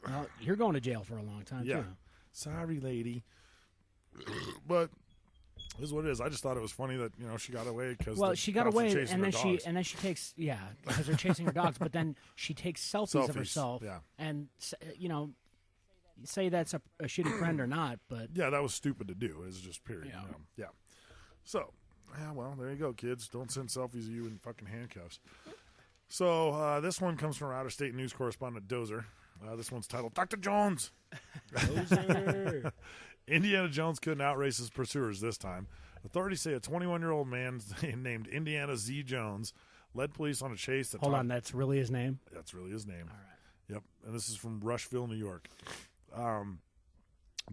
Well, you're going to jail for a long time Yeah. too. Sorry, lady. But this is what it is. I just thought it was funny that she got away because Well, she got away, and then she she takes because they're chasing her dogs. But then she takes selfies of Selfies, herself, yeah. and say that's a shitty friend or not, but Yeah, that was stupid to do. It's just period. Yeah. Yeah. So, yeah, well, there you go, kids. Don't send selfies of you in fucking handcuffs. So this one comes from our out-of-state news correspondent Dozer. This one's titled Dr. Jones. Dozer. Indiana Jones couldn't outrace his pursuers this time. Authorities say a 21-year-old man named Indiana Z. Jones led police on a chase that Hold on, that's really his name? That's really his name. All right. Yep, and this is from Rushville, New York.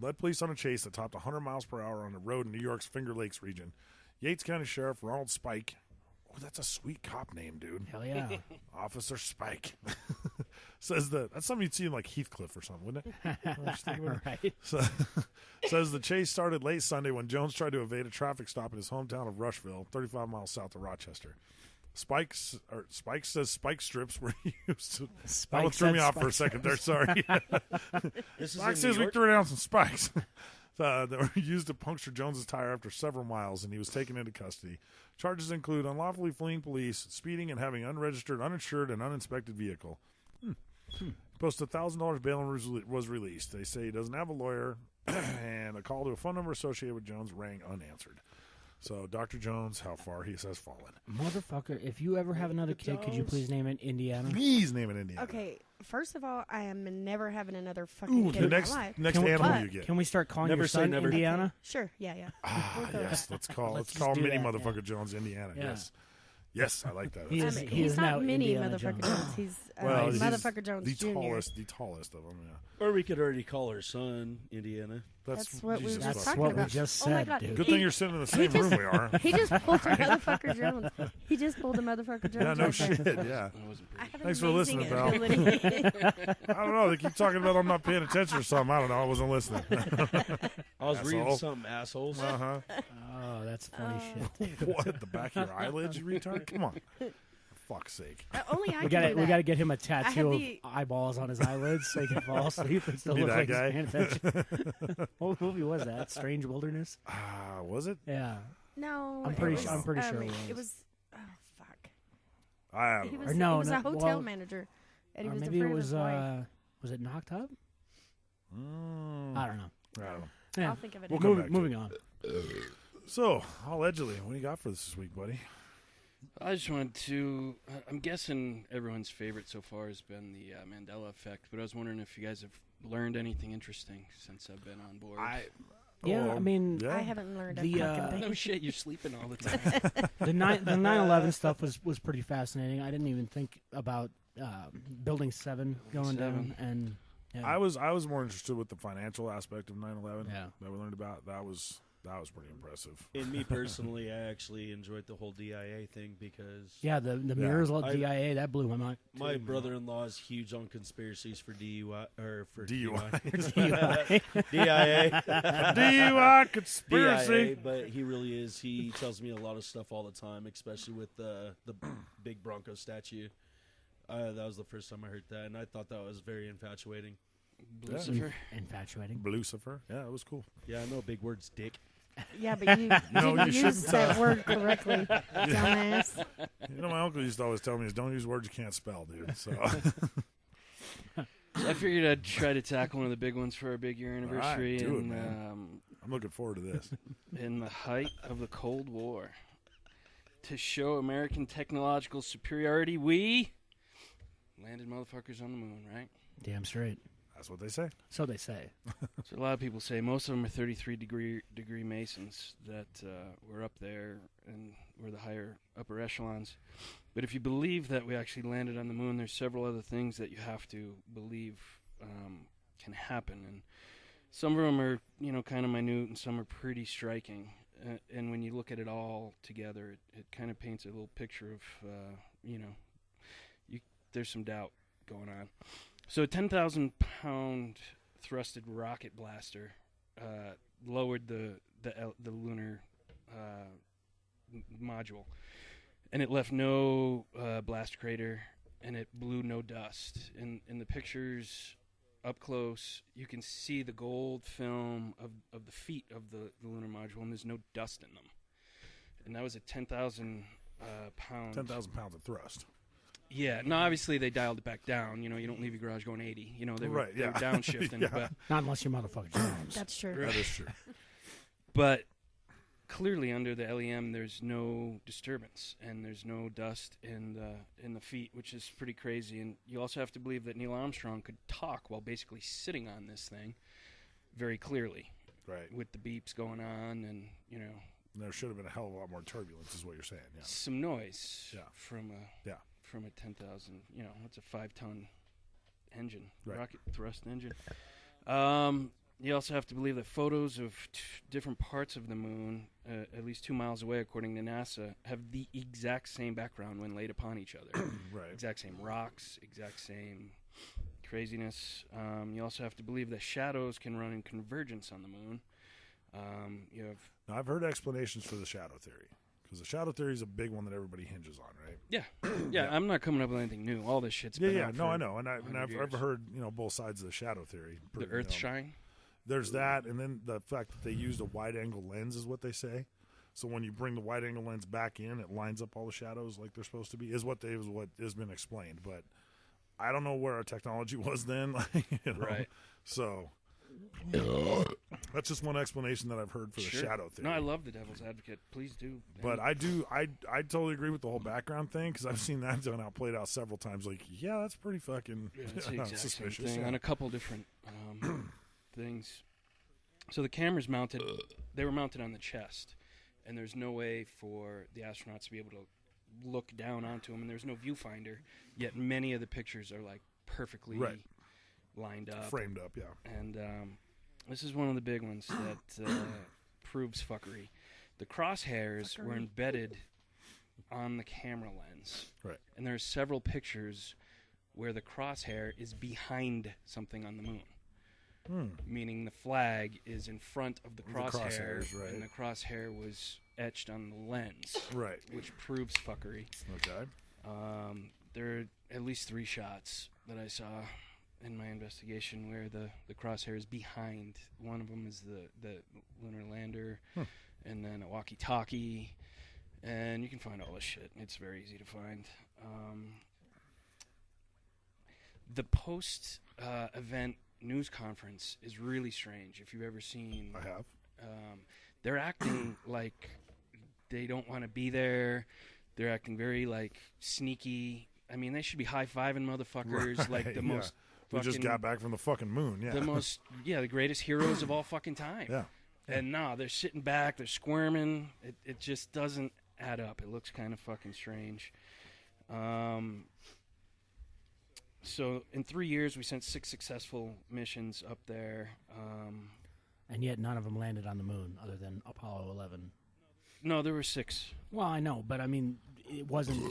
Led police on a chase that topped 100 miles per hour on a road in New York's Finger Lakes region. Yates County Sheriff Ronald Spike. Oh, that's a sweet cop name, dude. Hell yeah. Officer Spike. Says that's something you'd see in like Heathcliff or something, wouldn't it? Right. Says the chase started late Sunday when Jones tried to evade a traffic stop in his hometown of Rushville, 35 miles south of Rochester. Spike says spike strips were used to. That one threw me off for a second there. Sorry. Spike says we threw down some spikes that were used to puncture Jones's tire after several miles, and he was taken into custody. Charges include unlawfully fleeing police, speeding, and having unregistered, uninsured, and uninspected vehicle. Post $1,000 bail was released. They say he doesn't have a lawyer, and a call to a phone number associated with Jones rang unanswered. So, Dr. Jones, how far he has fallen. Motherfucker, if you ever have another kid, could you please name it Indiana? Please name it Indiana. Okay, first of all, I am never having another fucking kid the in next, my life. next animal you get. Can we start calling Never your say son never. Indiana? Sure, yeah. Yes, let's call Let's Mini do that, Motherfucker yeah. Jones Indiana. Yeah. Yes, I like that. He is- he he's is not now mini Indiana Motherfucker Jones. Jones. He's he's Motherfucker Jones the Jr. tallest of them. Yeah, Or we could already call our son Indiana. That's what we were Jesus just fuck. talking what we about. just Oh my said, God. dude. Good thing you're sitting in the same room we are. He just pulled a Motherfucker Jones. He just pulled a Motherfucker Jones. Yeah, no right shit. there. Yeah. I have an Thanks for amazing listening, pal. ability. I don't know. They keep talking about I'm not paying attention or something. I don't know. I wasn't listening. I was reading Asshole. something, assholes. Uh-huh. Oh, that's funny shit. What? The back of your eyelids, you retard? Come on. For fuck's sake. Only I We can do we that. gotta get him a have tattoo the- of eyeballs on his eyelids so he can fall asleep and still Be look that like guy. he's paying attention. What movie was that? Strange Wilderness? Was it? Yeah. No, I'm it pretty was, sure- I'm pretty sure it It was. was. Oh fuck. I He don't was, know. Or no, he was no, a hotel well, manager, and he Or was maybe a it friend was of his wife. was it Knocked Up? Mm, I don't know. I don't know. Yeah. I'll think of it. We'll come back to Moving on. So, allegedly, what do you got for this week, buddy? I just wanted to. I'm guessing everyone's favorite so far has been the Mandela effect, but I was wondering if you guys have learned anything interesting since I've been on board. Yeah, I mean, I haven't learned a the, fucking thing. No shit, you're sleeping all the time. the 9/11 stuff was pretty fascinating. I didn't even think about Building 7 going down, and yeah. I was more interested with the financial aspect of 9/11 Yeah. that we learned about. That was pretty impressive. And me personally, I actually enjoyed the whole DIA thing because Yeah, the mirrors I- DIA that blew my mind. my brother-in-law is huge on conspiracies for DUI or for DUI. DIA. DUI conspiracy. DIA, but he really is. He tells me a lot of stuff all the time, especially with the big Bronco statue. That was the first time I heard that, and I thought that was very infatuating. Lucifer. Infatuating. Lucifer. Yeah, it was cool. Yeah, I know big words, dick. Yeah, but you No, didn't you use shouldn't, that word correctly, dumbass. You know, my uncle used to always tell me is don't use words you can't spell, dude. So, So I figured I'd try to tackle one of the big ones for our big year anniversary. do it, and, man. I'm looking forward to this. in the height of the Cold War. To show American technological superiority, we landed motherfuckers on the moon, right? Damn straight. That's what they say. So they say. So a lot of people say most of them are 33-degree Masons that were up there and were the upper echelons. But if you believe that we actually landed on the moon, there's several other things that you have to believe can happen, and some of them are kind of minute, and some are pretty striking. And when you look at it all together, it kind of paints a little picture of there's some doubt going on. So a 10,000-pound thrusted rocket blaster lowered the lunar module, and it left no blast crater, and it blew no dust. In the pictures up close, you can see the gold film of the feet of the lunar module, and there's no dust in them. And that was a 10,000 pound. 10,000 pounds of thrust. Yeah, no, obviously they dialed it back down. You don't leave your garage going 80. They were, Right, they were yeah. downshifting. Yeah. But Not unless you're motherfucking Jones. That's true. That is true. But clearly under the LEM, there's no disturbance and there's no dust in the feet, which is pretty crazy. And you also have to believe that Neil Armstrong could talk while basically sitting on this thing very clearly, right? With the beeps going on, and there should have been a hell of a lot more turbulence, is what you're saying. Yeah, some noise. From a 10,000. It's a 5-ton engine, rocket thrust engine. You also have to believe that photos of different parts of the moon, at least 2 miles away, according to NASA, have the exact same background when laid upon each other. Right. Exact same rocks, exact same craziness. You also have to believe that shadows can run in convergence on the moon. Now, I've heard explanations for the shadow theory, because the shadow theory is a big one that everybody hinges on, right? Yeah. I'm not coming up with anything new. All this shit's been out no, for I know, and I've years. heard both sides of the shadow theory. The Earth shine. There's that, and then the fact that they used a wide-angle lens is what they say. So when you bring the wide-angle lens back in, it lines up all the shadows like they're supposed to be, is what has been explained. But I don't know where our technology was then. Right. So that's just one explanation that I've heard for the shadow theory. No, I love the devil's advocate. Please do. But I totally agree with the whole background thing, because I've seen that done out, played out several times. Like, yeah, that's pretty fucking it's the exact suspicious. same thing on a couple different things. So the cameras they were mounted on the chest, and there's no way for the astronauts to be able to look down onto them, and there's no viewfinder, yet many of the pictures are like perfectly lined up. Framed up, yeah. And this is one of the big ones that proves fuckery. The crosshairs were embedded on the camera lens. Right. And there are several pictures where the crosshair is behind something on the moon. Meaning the flag is in front of the crosshair, and the crosshair was etched on the lens, which proves fuckery. Okay. There are at least 3 shots that I saw in my investigation where the crosshair is behind. One of them is the lunar lander, and then a walkie-talkie, and you can find all this shit. It's very easy to find. The post-event news conference is really strange. If you've ever seen, I have. They're acting like they don't want to be there. They're acting very like sneaky. I mean, they should be high-fiving motherfuckers like the most. We just got back from the fucking moon. Yeah. The greatest heroes of all fucking time. Yeah. And no, they're sitting back. They're squirming. It just doesn't add up. It looks kind of fucking strange. So in 3 years, we sent 6 successful missions up there. And yet none of them landed on the moon other than Apollo 11. No, there were 6. Well, I know, but I mean, it wasn't...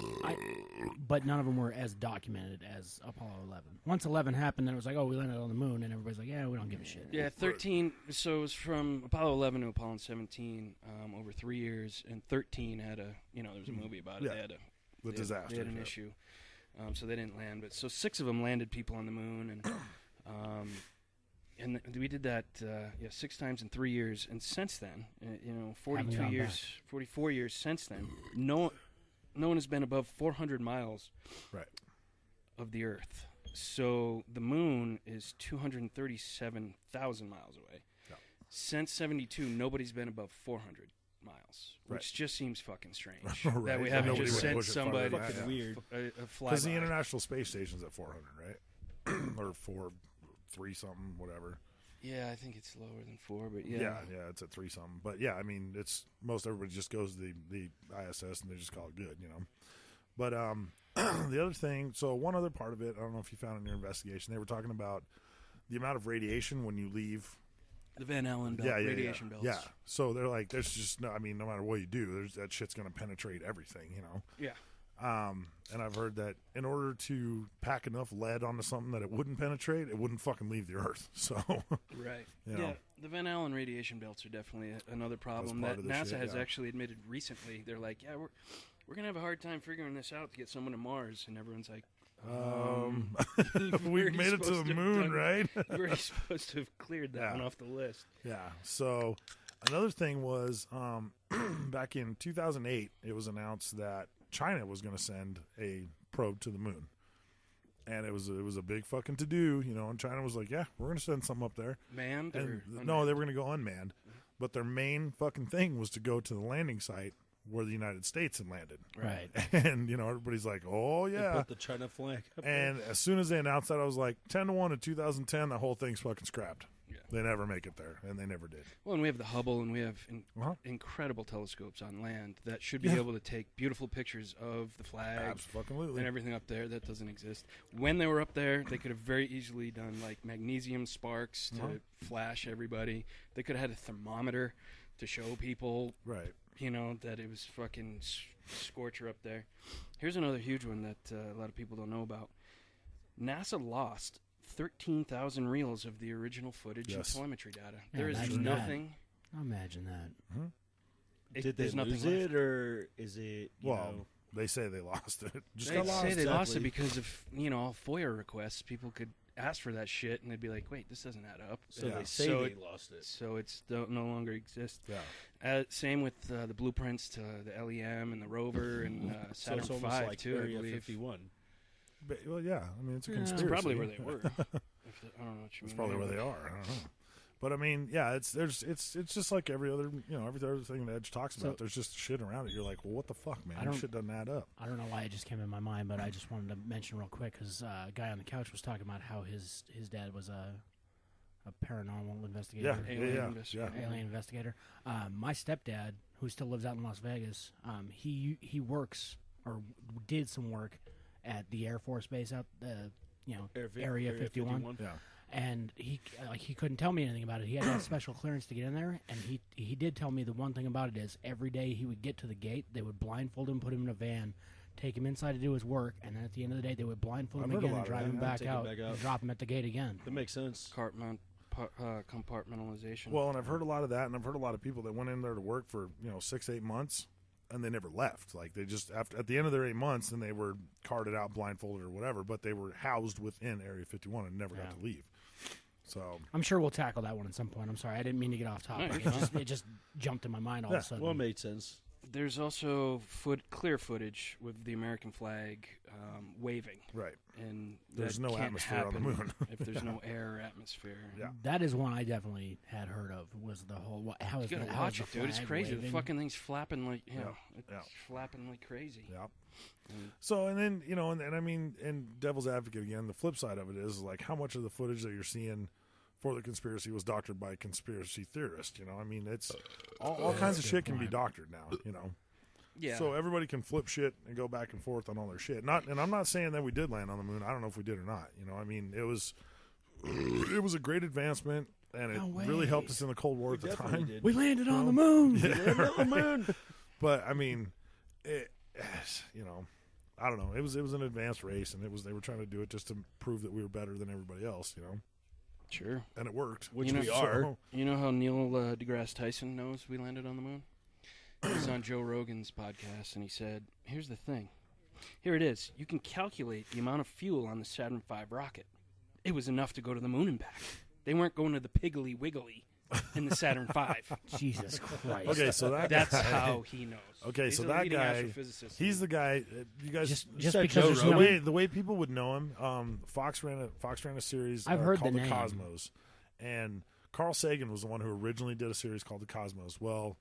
but none of them were as documented as Apollo 11. Once 11 happened, then it was like, oh, we landed on the moon, and everybody's like, yeah, we don't give a shit. Yeah, 13... So it was from Apollo 11 to Apollo 17 over 3 years, and 13 had a... there was a movie about it. Yeah. They had the disaster. They had an issue. So they didn't land. But so 6 of them landed people on the moon, and we did that 6 times in 3 years. And since then, 42 years, 44 years since then, no one has been above 400 miles of the Earth. So the moon is 237,000 miles away. Yeah. Since 72, nobody's been above 400 miles, which just seems fucking strange. That we haven't just sent somebody fucking weird. A flyby. Because the International Space Station's at 400, right? Or 3 something, whatever. Yeah, I think it's lower than 4, but yeah, it's at 3 something. But yeah, I mean, it's most everybody just goes to the ISS and they just call it good, But the other thing, so one other part of it, I don't know if you found in your investigation, they were talking about the amount of radiation when you leave. The Van Allen belt, radiation belts. Yeah, so they're like, there's just no matter what you do, that shit's going to penetrate everything, Yeah. And I've heard that in order to pack enough lead onto something that it wouldn't penetrate, it wouldn't fucking leave the Earth. So, right. Yeah, the Van Allen radiation belts are definitely another problem that NASA has actually admitted recently. They're like, yeah, we're gonna have a hard time figuring this out to get someone to Mars, and everyone's like, we made it to the moon, right? You're already supposed to have cleared that one off the list. Yeah. So another thing was back in 2008, it was announced that China was going to send a probe to the moon, and it was a big fucking to do, and China was like, yeah, we're going to send something up there. Manned? No, they were going to go unmanned. but their main fucking thing was to go to the landing site where the United States had landed. Right. And, everybody's like, oh, They yeah. put the China flag up And as soon as they announced that, I was like, 10-1 in 2010, that whole thing's fucking scrapped. Yeah. They never make it there, and they never did. Well, and we have the Hubble, and we have incredible telescopes on land that should be able to take beautiful pictures of the flag Absolutely. and everything up there. That doesn't exist. When they were up there, they could have very easily done like magnesium sparks to flash everybody. They could have had a thermometer to show people, right? That it was fucking scorcher up there. Here's another huge one that a lot of people don't know about. NASA lost 13,000 reels of the original footage and telemetry data. Yeah, there is imagine nothing. That. Imagine that. Did they lose it, or is it? They say they lost it. Just They got lost. say they lost it because of FOIA requests. People could ask for that shit, and they'd be like, "Wait, this doesn't add up." So they say they lost it. So it's no longer exists. Yeah. Same with the blueprints to the LEM and the rover and Saturn so it's almost V like too. Area I believe. 51. But, well, yeah. I mean, it's a Yeah, conspiracy. it's probably where they were. I don't know what you It's mean. probably where they are. I don't know. But I mean, yeah, it's just like every other thing that Edge talks about. So- There's just shit around it. You're like, well, what the fuck, man? I don't- This shit doesn't add up. I don't know why it just came in my mind, but I just wanted to mention real quick because a guy on the couch was talking about how his dad was a paranormal investigator. Alien investigator. My stepdad, who still lives out in Las Vegas, he works or did some work at the Air Force Base out Area 51. Yeah. And he couldn't tell me anything about it. He had to have special clearance to get in there. And he did tell me the one thing about it is every day he would get to the gate, they would blindfold him, put him in a van, take him inside to do his work, and then at the end of the day, they would blindfold him again and drive him back out and drop him at the gate again. That makes sense. Compartmentalization. Well, and I've heard a lot of that, and I've heard a lot of people that went in there to work for 6-8 months, and they never left. Like they just at the end of their 8 months, then they were carted out, blindfolded or whatever, but they were housed within Area 51 and never got to leave. So I'm sure we'll tackle that one at some point. I'm sorry, I didn't mean to get off topic. It just jumped in my mind all of a sudden. Well, it made sense. There's also clear footage with the American flag waving. Right. And there's that no can't atmosphere on the happen moon. if there's no air or atmosphere. Yeah. That is one I definitely had heard of. Was the whole how is You gotta how watch is it, the dude. It's flag crazy. waving? The fucking thing's flapping like it's Yeah. flapping like crazy. Yeah. And So and then and I mean, and devil's advocate again. The flip side of it is like how much of the footage that you're seeing for the conspiracy was doctored by conspiracy theorists. I mean, it's all kinds of shit can be doctored now. Yeah. So everybody can flip shit and go back and forth on all their shit. And I'm not saying that we did land on the moon. I don't know if we did or not. I mean, it was a great advancement, and it really helped us in the Cold War at the time. did. We landed on the moon. We landed on the moon. But I mean, I don't know. It was an advanced race, and they were trying to do it just to prove that we were better than everybody else. Sure. And it worked. Which we are. So, You know how Neil deGrasse Tyson knows we landed on the moon? He was on Joe Rogan's podcast, and he said, here's the thing. Here it is. You can calculate the amount of fuel on the Saturn V rocket. It was enough to go to the moon and back. They weren't going to the Piggly Wiggly in the Saturn V. Jesus Christ. Okay, so That's how he knows. Okay, He's so a that leading guy, astrophysicist. he's the guy. You guys Just said because Joe there's Rogan. no the way people would know him. Fox ran a series I've heard called the The name. Cosmos, and Carl Sagan was the one who originally did a series called The Cosmos. Well,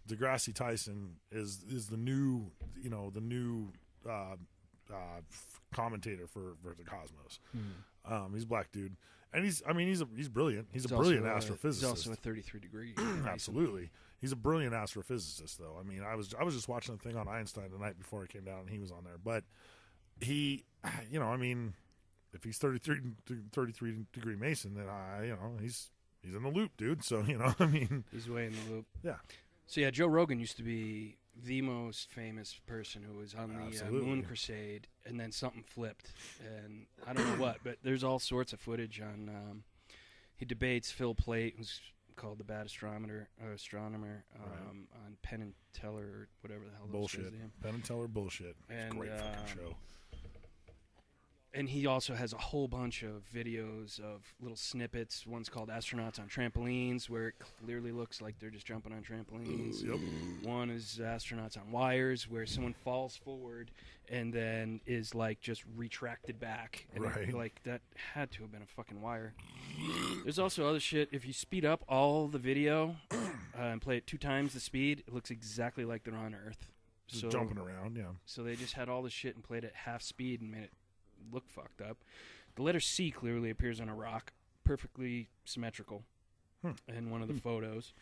DeGrassi Tyson is the new commentator for The Cosmos. He's a black dude, and he's brilliant. He's a brilliant astrophysicist. He's also a 33-degree. Absolutely. He's a brilliant astrophysicist, though. I mean, I was just watching a thing on Einstein the night before I came down, and he was on there. But he, I mean, if he's 33 degree Mason, then he's in the loop, dude. So I mean, He's way in the loop. yeah, So yeah, Joe Rogan used to be the most famous person who was on the Absolutely. moon crusade, and then something flipped, and I don't know what, but there's all sorts of footage on. He debates Phil Plait, who's called the bad astronomer, on Penn and Teller or whatever the hell those bullshit. guys name. Penn and Teller bullshit. It's a And, great fucking show. And he also has a whole bunch of videos of little snippets. One's called Astronauts on Trampolines, where it clearly looks like they're just jumping on trampolines. Yep. One is Astronauts on Wires, where someone falls forward and then is like just retracted back. And Right. like that had to have been a fucking wire. There's also other shit. If you speed up all the video, and play it 2 times the speed, it looks exactly like they're on Earth. Just jumping around, yeah. So they just had all this shit and played it half speed and made it look fucked up. The letter C clearly appears on a rock, perfectly symmetrical in one of the photos.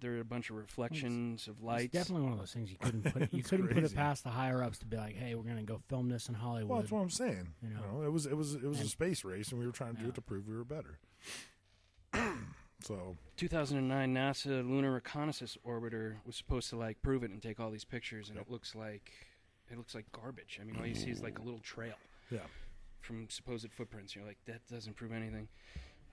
There are a bunch of reflections of lights. It's definitely one of those things you couldn't put. You couldn't put it past the higher ups to be like, "Hey, we're going to go film this in Hollywood." Well, that's what I'm saying. You know? It was a space race, and we were trying to do it to prove we were better. So 2009 NASA Lunar Reconnaissance Orbiter was supposed to like prove it and take all these pictures, and it looks like garbage. I mean, all you see is like a little trail from supposed footprints. You're like, that doesn't prove anything.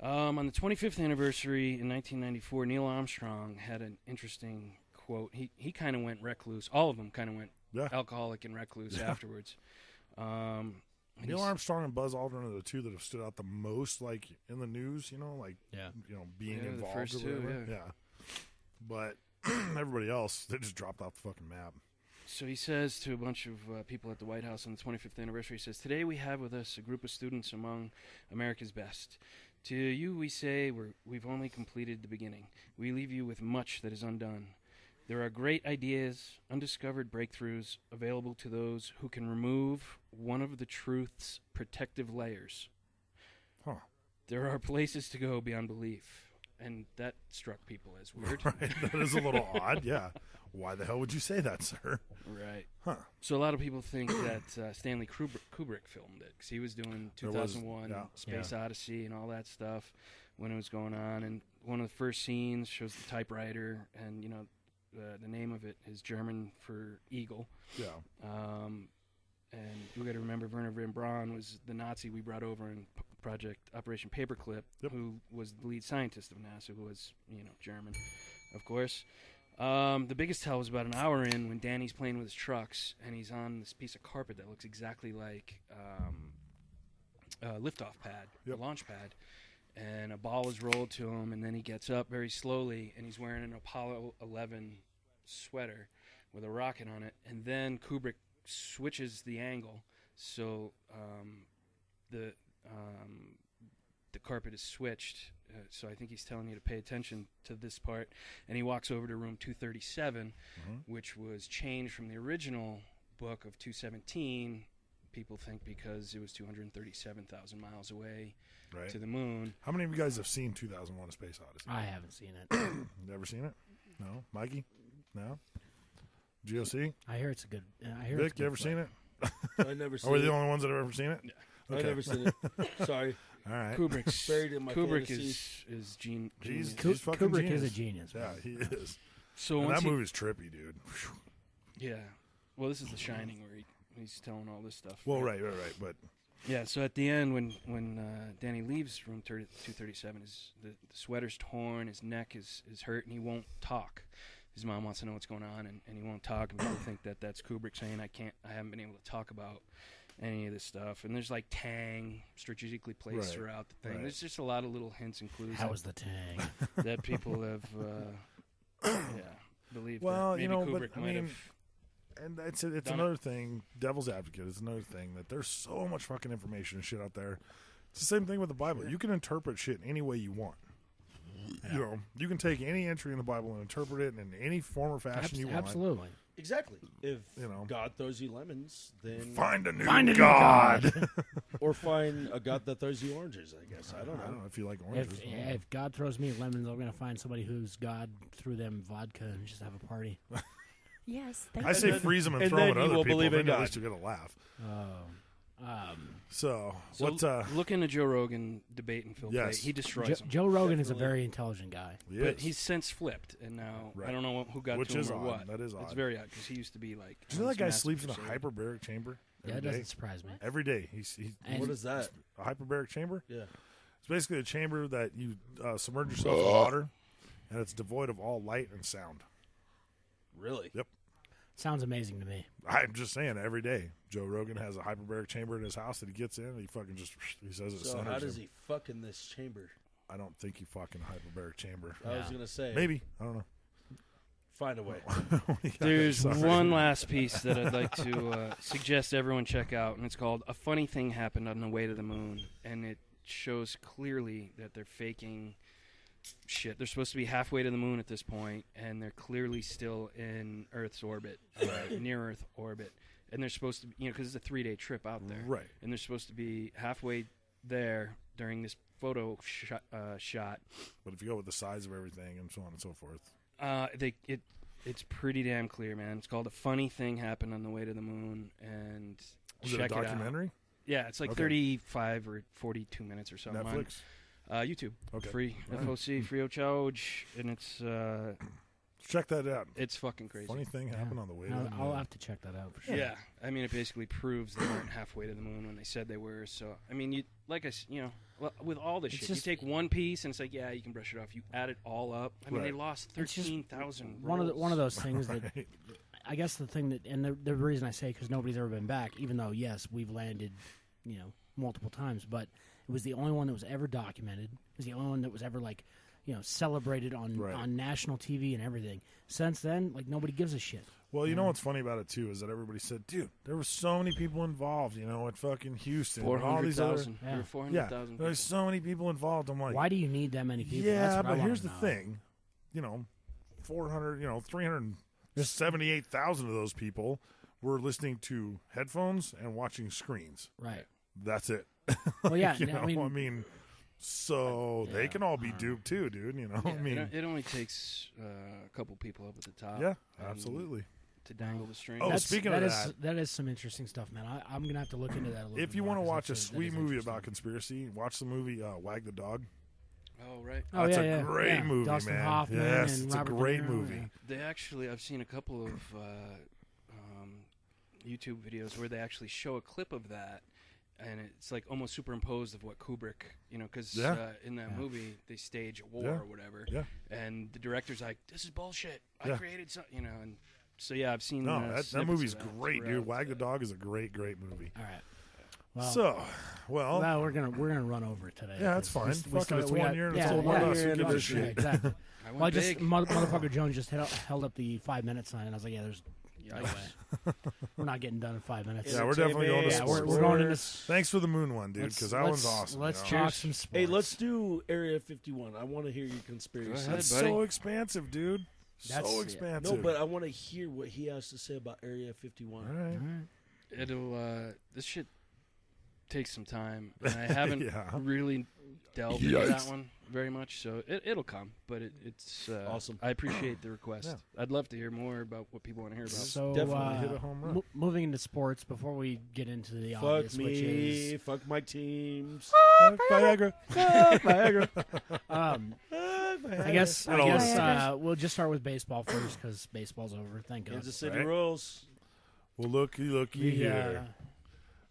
On the 25th anniversary in 1994, Neil Armstrong had an interesting quote. He kind of went recluse. All of them kind of went alcoholic and recluse afterwards. Neil Armstrong and Buzz Aldrin are the two that have stood out the most, like in the news. Being involved. The first or whatever. two, But everybody else, they just dropped off the fucking map. So he says to a bunch of people at the White House on the 25th anniversary, he says, "Today we have with us a group of students among America's best. To you we say we've only completed the beginning. We leave you with much that is undone. There are great ideas, undiscovered breakthroughs available to those who can remove one of the truth's protective layers. There are places to go beyond belief." And that struck people as weird. Right, that is a little odd, yeah. Why the hell would you say that, sir? Right. Huh. So a lot of people think that Stanley Kubrick filmed it, because he was doing 2001 Space Odyssey and all that stuff when it was going on. And one of the first scenes shows the typewriter, and, the name of it is German for eagle. Yeah. And you got to remember Werner von Braun was the Nazi we brought over in Project Operation Paperclip, who was the lead scientist of NASA, who was, German, of course. The biggest tell was about an hour in when Danny's playing with his trucks, and he's on this piece of carpet that looks exactly like a liftoff pad, a launch pad. And a ball is rolled to him, and then he gets up very slowly, and he's wearing an Apollo 11 sweater with a rocket on it. And then Kubrick switches the angle, so the carpet is switched. So I think he's telling you to pay attention to this part. And he walks over to room 237, which was changed from the original book of 217. People think because it was 237,000 miles away to the moon. How many of you guys have seen 2001: A Space Odyssey? I haven't seen it. You ever seen it? No? Mikey? No? GOC? I hear it's a good. I hear Vic, you ever seen it? I never seen it. Are we the only ones that have ever seen it? Yeah. Okay. I never seen it. Sorry. All right. Kubrick is genius. He's fucking Kubrick genius. is a genius. Yeah, he is. So and once that movie's trippy, dude. Yeah. Well, this is The Shining where he's telling all this stuff. Well, right. But yeah, so at the end when Danny leaves room 237, the sweater's torn, his neck is hurt, and he won't talk. His mom wants to know what's going on, and he won't talk. And people think that that's Kubrick saying, I haven't been able to talk about any of this stuff. And there's like Tang strategically placed throughout the thing. Right. There's just a lot of little hints and clues. How was the Tang? That people have, believed well, that maybe Kubrick might have. And it's another thing. Devil's advocate is another thing that there's so much fucking information and shit out there. It's the same thing with the Bible. You can interpret shit any way you want. Yeah. You can take any entry in the Bible and interpret it in any form or fashion you want. Absolutely. Exactly. If God throws you lemons, then find a new God. Or find a God that throws you oranges, I guess. I don't know if you like oranges. If God throws me lemons, I'm going to find somebody whose God threw them vodka and just have a party. Yes. I say freeze them and throw them at other people, then at least you get a laugh. So what? Look into Joe Rogan debate and Phil Plait. He destroys them. Joe Rogan is a very intelligent guy, but he's since flipped, and now I don't know who got to him or what. That is odd. It's very odd because he used to be like. Do you know that guy sleeps in a hyperbaric chamber? Yeah, it doesn't surprise me. Every day, what is that? A hyperbaric chamber? Yeah, it's basically a chamber that you submerge yourself in water, and it's devoid of all light and sound. Really? Yep. Sounds amazing to me. I'm just saying, every day Joe Rogan has a hyperbaric chamber in his house that he gets in, and he fucking he says it. So how does he fuck in this chamber? I don't think he fucking hyperbaric chamber. I was gonna say maybe. I don't know. Find a way. There's one last piece that I'd like to suggest everyone check out, and it's called "A Funny Thing Happened on the Way to the Moon," and it shows clearly that they're faking shit, they're supposed to be halfway to the moon at this point, and they're clearly still in Earth's orbit, near Earth orbit. And they're supposed to, because it's a 3-day trip out there. Right. And they're supposed to be halfway there during this photo shot. But if you go with the size of everything and so on and so forth. It's pretty damn clear, man. It's called A Funny Thing Happened on the Way to the Moon, and Was it a check documentary? it out. Yeah, it's like 35 or 42 minutes or something. Netflix? YouTube. Okay. Free. Right. FOC, free of charge, and it's... check that out. It's fucking crazy. Funny thing happened on the way to the moon. I'll have to check that out for sure. Yeah, I mean, it basically proves they weren't halfway to the moon when they said they were. So, I mean, with all this shit, you take one piece and it's like, yeah, you can brush it off. You add it all up. I mean, they lost 13,000. One of those things that I guess the thing that, and the reason I say because nobody's ever been back, even though yes, we've landed, multiple times, but it was the only one that was ever documented. It was the only one that was ever celebrated on national TV and everything. Since then, nobody gives a shit. Well, you know what's funny about it too is that everybody said, "Dude, there were so many people involved." At fucking Houston, and all these other 400,000. There's so many people involved. I'm like, why do you need that many people? Yeah, That's what but I here's the wanna thing, 378,000 of those people were listening to headphones and watching screens. Right. That's it. Well, yeah, I mean, so they can all be duped too, dude. I mean, it only takes a couple people up at the top. Yeah, absolutely. To dangle the string. Oh, speaking of that is some interesting stuff, man. I'm gonna have to look into that a little bit. If you want to watch a sweet movie about conspiracy, watch the movie Wag the Dog. Oh, right. That's a great movie, Dustin man. Hoffman yes, and it's Robert a great De Niro, movie. They actually, I've seen a couple of YouTube videos where they actually show a clip of that, and it's like almost superimposed of what Kubrick, because in that movie they stage a war or whatever, and the director's like, "This is bullshit. I created something," and so I've seen. No, that movie's great, dude. Wag the Dog is a great movie. All right. Well, we're gonna run over it today. Yeah, that's fine. Fuck it, it's 1 year and it's all about us. Who Who gives a shit? Exactly. Well, Motherfucker Jones just held up the 5-minute sign, and I was like, there's no way. We're not getting done in 5 minutes. Yeah, we're definitely going to sports. We're going into. Thanks for the moon one, dude, because that one's awesome. Let's talk some sports. Hey, let's do Area 51. I want to hear your conspiracy. That's so expansive, dude. So expansive. No, but I want to hear what he has to say about Area 51. All right. It'll this shit takes some time, and I haven't really delved into that one very much, so it'll come, but it's awesome. I appreciate the request. Yeah. I'd love to hear more about what people want to hear about. So definitely hit a home run. Moving into sports, before we get into the obvious, which is fuck my teams, fuck Viagra, fuck Viagra. I guess we'll just start with baseball first because baseball's over. Thank God. Kansas City Royals. Well, looky here.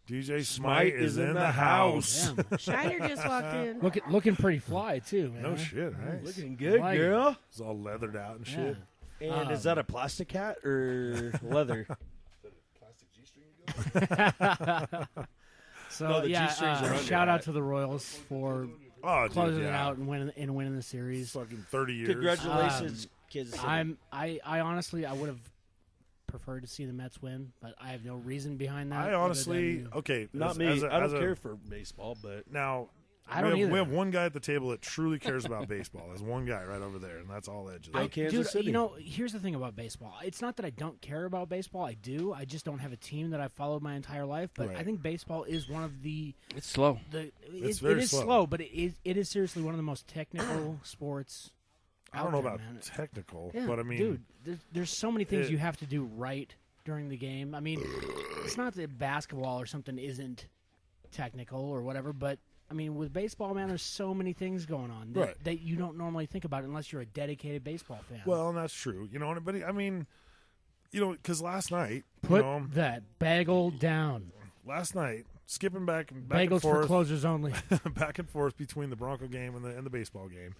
DJ Smite is in the house. Shiner just walked in. Looking pretty fly too, man. No shit, right? Looking good, like girl. It's all leathered out and shit. And is that a plastic hat or leather? So shout out to the Royals for closing it out and winning the series. Fucking 30 years. Congratulations, Kansas City. I honestly would have preferred to see the Mets win, but I have no reason behind that. I honestly, not me. I don't care for baseball, but I we don't have, either. We have one guy at the table that truly cares about baseball. There's one guy right over there, and that's all edges. Kansas City. Here's the thing about baseball. It's not that I don't care about baseball. I do. I just don't have a team that I've followed my entire life. But I think baseball is one of the. It's slow. It's very slow, but it is seriously one of the most technical sports. I don't know about technical, but I mean, dude, there's so many things you have to do right during the game. I mean, it's not that basketball or something isn't technical or whatever, but I mean, with baseball, man, there's so many things going on that you don't normally think about unless you're a dedicated baseball fan. Well, and that's true. But I mean, because last night, put that bagel down. Last night, skipping back bagels and forth, for closers only, back and forth between the Bronco game and the baseball game.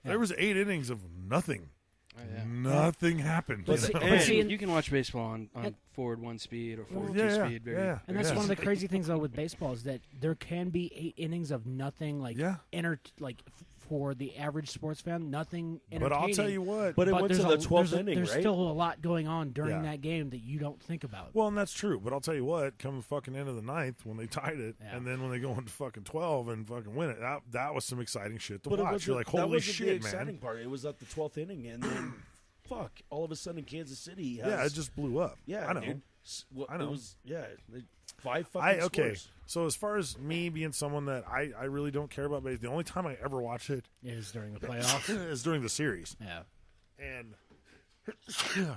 There was 8 innings of nothing. Oh, yeah. Nothing happened. You can watch baseball on forward 1 speed or forward 2 speed. And that's one of the crazy things though with baseball is that there can be 8 innings of nothing, like for the average sports fan. Nothing But entertaining. I'll tell you what. But it went to the 12th inning, There's right? still a lot going on during Yeah. that game that you don't think about. Well, and that's true. But I'll tell you what, come the fucking end of the ninth when they tied it, Yeah. and then when they go into fucking 12 and fucking win it, that was some exciting shit to But it watch. was You're like, that holy wasn't the shit, exciting man. part. It was at the 12th inning, and then, fuck, all of a sudden Kansas City has... Yeah, it just blew up. Yeah, I know. dude. I know. It was, 5 fucking Okay, scores. so as far as me being someone that I really don't care about baseball, the only time I ever watch it Is during the playoffs. is during the series. Yeah. And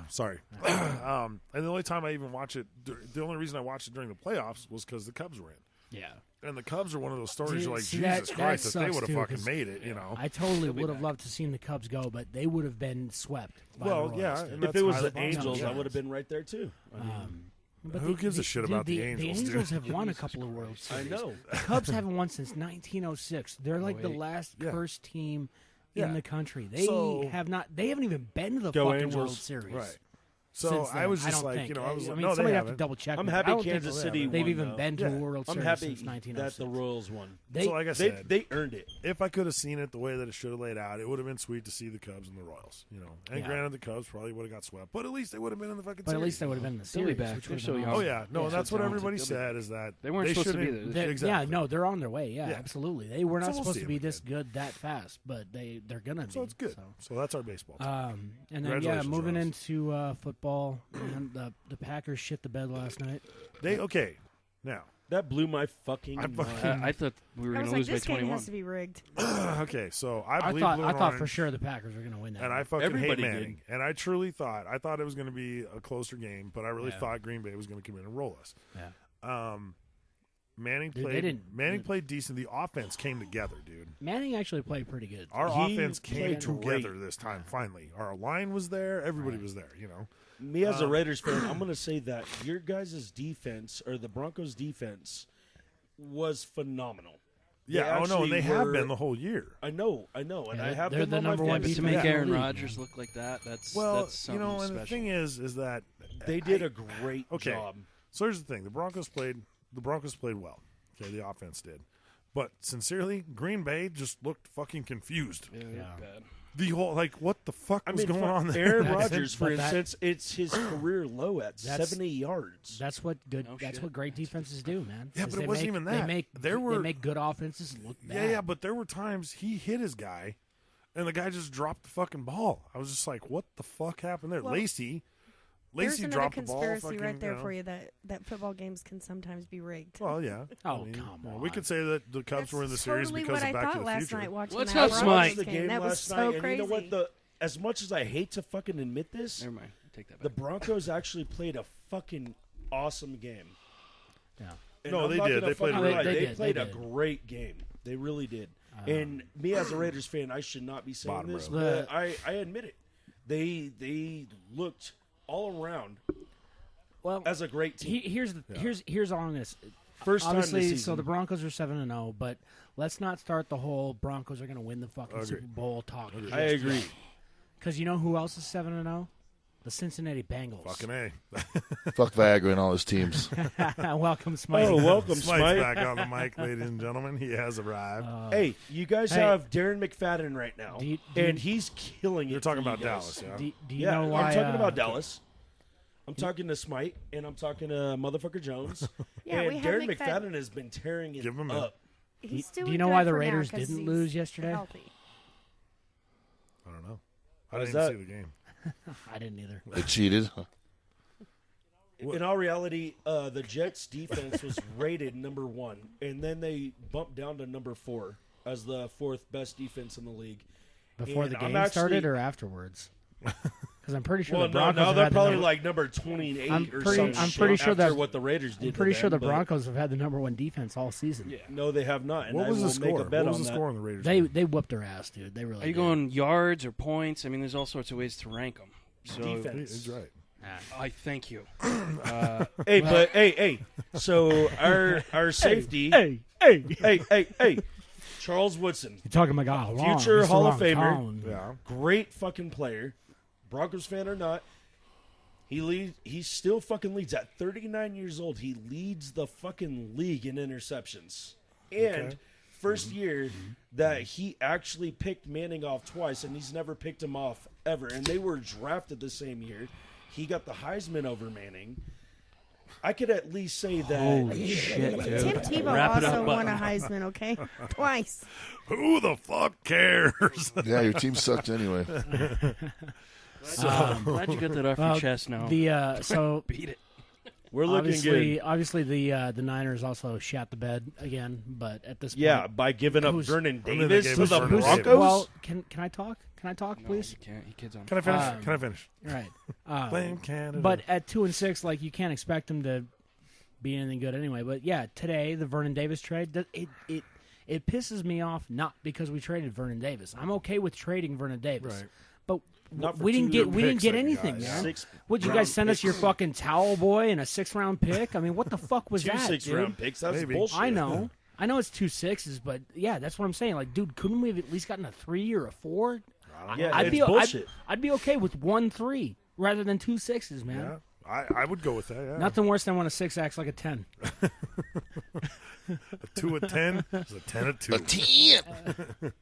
sorry, and the only time I even watch it, the only reason I watched it during the playoffs was because the Cubs were in. Yeah. And the Cubs are one of those stories. You're like, See, Jesus Christ, if they sucks would have too, fucking 'cause made it, you know. I totally would have loved to seen the Cubs go, but they would have been swept. By Well, the Royals, yeah, dude. and If it was highly the Angels, possible. I would have been right there, too. I mean, But Who gives a shit about the Angels, The dude? Angels have won a couple of World I Series. know. The Cubs haven't won since 1906. They're like the last Yeah. cursed team Yeah. in the country. They So- have not. They haven't even been to the Go fucking Angels. World Series. Right. So since I then. was just don't like, think. you know, I was like, mean, no, they somebody have to haven't. double check. I'm me. happy I don't think Kansas they- City They've won, even though. been to Yeah. a World I'm Series happy since 1906. that the Royals won. They, So like I They, said, they earned it. if I could have seen it the way that it should have laid out, it would have been sweet to see the Cubs and the Royals, you know. And Yeah. granted, the Cubs probably would have got swept, but at least they would have been in the fucking but at series. least they would have been in the They'll be series. back. which They're would've so been young. Oh yeah, no, Yeah, and that's so what talented. everybody They'll be- said is that They weren't supposed to be shouldn't- there. They're- Exactly. Yeah, no, they're on their way. Yeah, Yeah. absolutely. They were So not we'll supposed see to be them this again. good that fast, but they're gonna be. So it's good. So that's our baseball. team. And then yeah, Congratulations, moving Rose. into football, man, the Packers shit the bed last night. Okay, now That blew my fucking I mind. fucking- I thought we were I going was to like, lose by this game 21. has to be rigged. okay, so I I believe thought Blue I and thought for Orange, sure the Packers were gonna win that. and I game. fucking Everybody hate did. Manning, and I truly thought it was going to be a closer game, but I really Yeah. thought Green Bay was going to come in and roll us. Yeah. Manning Dude, they played. didn't- Manning played decent. The offense came together, dude. Manning actually played pretty good. Our He offense came played together great. this time. Finally, our line was there. Everybody was there. You know. Me as a Raiders fan, I'm going to say that your guys' defense, or the Broncos' defense, was phenomenal. Yeah. Oh no, actually and they have were- been the whole year. I know, and Yeah, I have they're them the on my number one fantasy to defense make in the Aaron league, Rodgers man. look like that, that's Well, something you know, and special. the thing is that They did a great okay. job. So here's the thing: the Broncos played well. Okay, the offense did, but sincerely, Green Bay just looked fucking confused. Yeah, Yeah. bad. The whole what the fuck was going on there? Aaron That's it, Rodgers, for but that- instance, it's his career low at That's- 70 yards. That's what good. No that's shit. what great defenses do, man. Yeah, is but it they wasn't make- even They that. make There were- they make good offenses look bad. Yeah, but there were times he hit his guy, and the guy just dropped the fucking ball. I was just like, what the fuck happened there? Well, There's Lacey another dropped the ball. conspiracy Fucking, right there you know. for you that football games can sometimes be rigged. Well, yeah. Oh, I mean, come you know, on. we could say that the Cubs were in the That's series totally because what of I Back thought to the last Future. night watching What's that up, Broncos Smite? the game. game That was last so night, and crazy. you know what? As much as I hate to fucking admit this, Never mind. Take that the back. Broncos actually played a fucking awesome game. Yeah. And No, I'm they not did. gonna They played fucking really lie. good. They They played a did. great game. They really did. And me as a Raiders fan, I should not be saying Bottom this, row. but I admit it. They looked all around Well, as a great team. here's all on this. First time this Obviously, season. so the Broncos are 7-0, but let's not start the whole Broncos are going to win the fucking Agreed. Super Bowl talk. I agree. Because you know who else is 7-0? The Cincinnati Bengals. Fucking A. Fuck Viagra and all his teams. Welcome, Smite. Oh, welcome, Smite's Smite. back on the mic, ladies and gentlemen. He has arrived. Hey, you guys Hey. have Darren McFadden right now, Do you- and he's killing it. You're talking for you about guys. Dallas, yeah? Do you Yeah, know why? I'm talking about Dallas. I'm talking to Smite, and I'm talking to Motherfucker Jones. Yeah, and we have Darren McFadden. McFadden has been tearing it Give him a up. He's Do doing you know good why the for now Raiders 'cause didn't he's lose yesterday? Healthy. I don't know. I How's didn't that? see the game. I didn't either. They cheated. In all reality, the Jets' defense was rated number 1, and then they bumped down to number 4 as the 4th best defense in the league. Before And the I'm game actually- started or afterwards? Because I'm pretty sure Well, the no, Broncos now have they're had the probably number- like number 28 I'm or pretty- something. I'm pretty sure after that- what the Raiders did. I'm pretty to sure the them, but Broncos have had the number 1 defense all season. No, they have not. And What I was will the score? Make a bet What was on the that. score on the Raiders? They whooped their ass, dude. They really Are you did. going yards or points? I mean, there's all sorts of ways to rank them. So Defense. He's right. I thank you. Hey, but hey. So our safety. Hey. Charles Woodson, You're talking about God, wrong. future It's the Hall of wrong Famer. tone. Yeah. Great fucking player. Broncos fan or not, he still fucking leads at 39 years old. He leads the fucking league in interceptions. And first year that he actually picked Manning off twice, and he's never picked him off ever. And they were drafted the same year. He got the Heisman over Manning. I could at least say that. Holy shit, dude. Tim Tebow also won a Heisman, okay? Twice. Who the fuck cares? Yeah, your team sucked anyway. Glad you got that off your chest now. So beat it. We're looking good. Obviously, the Niners also shat the bed again, but at this point, Yeah, by giving up Vernon Davis to the Vernon Broncos. Davis. Well, can I talk? Can I talk, No, please? you can't. He kids on. Can I finish? Can I finish? Right. Blame Canada. But at 2-6, like you can't expect him to be anything good anyway. But yeah, today the Vernon Davis trade, it pisses me off not because we traded Vernon Davis. I'm okay with trading Vernon Davis, Right. but Not for we didn't 2 get picks that you anything, got. man. 6 Would you guys send us your fucking towel boy and a 6th-round pick? I mean, what the fuck was 2 that, 6-round dude? picks. That's Maybe. bullshit. I know. I know it's 2 6s, but yeah, that's what I'm saying. Like, dude, couldn't we have at least gotten a 3 or a 4? Yeah, I'd it's be bullshit. I'd be okay with 1 3 rather than 2 6s, man. Yeah, I would go with that. Yeah. Nothing worse than when a 6 acts like a 10. A 2 at 10 is a 10 at 2. A 10.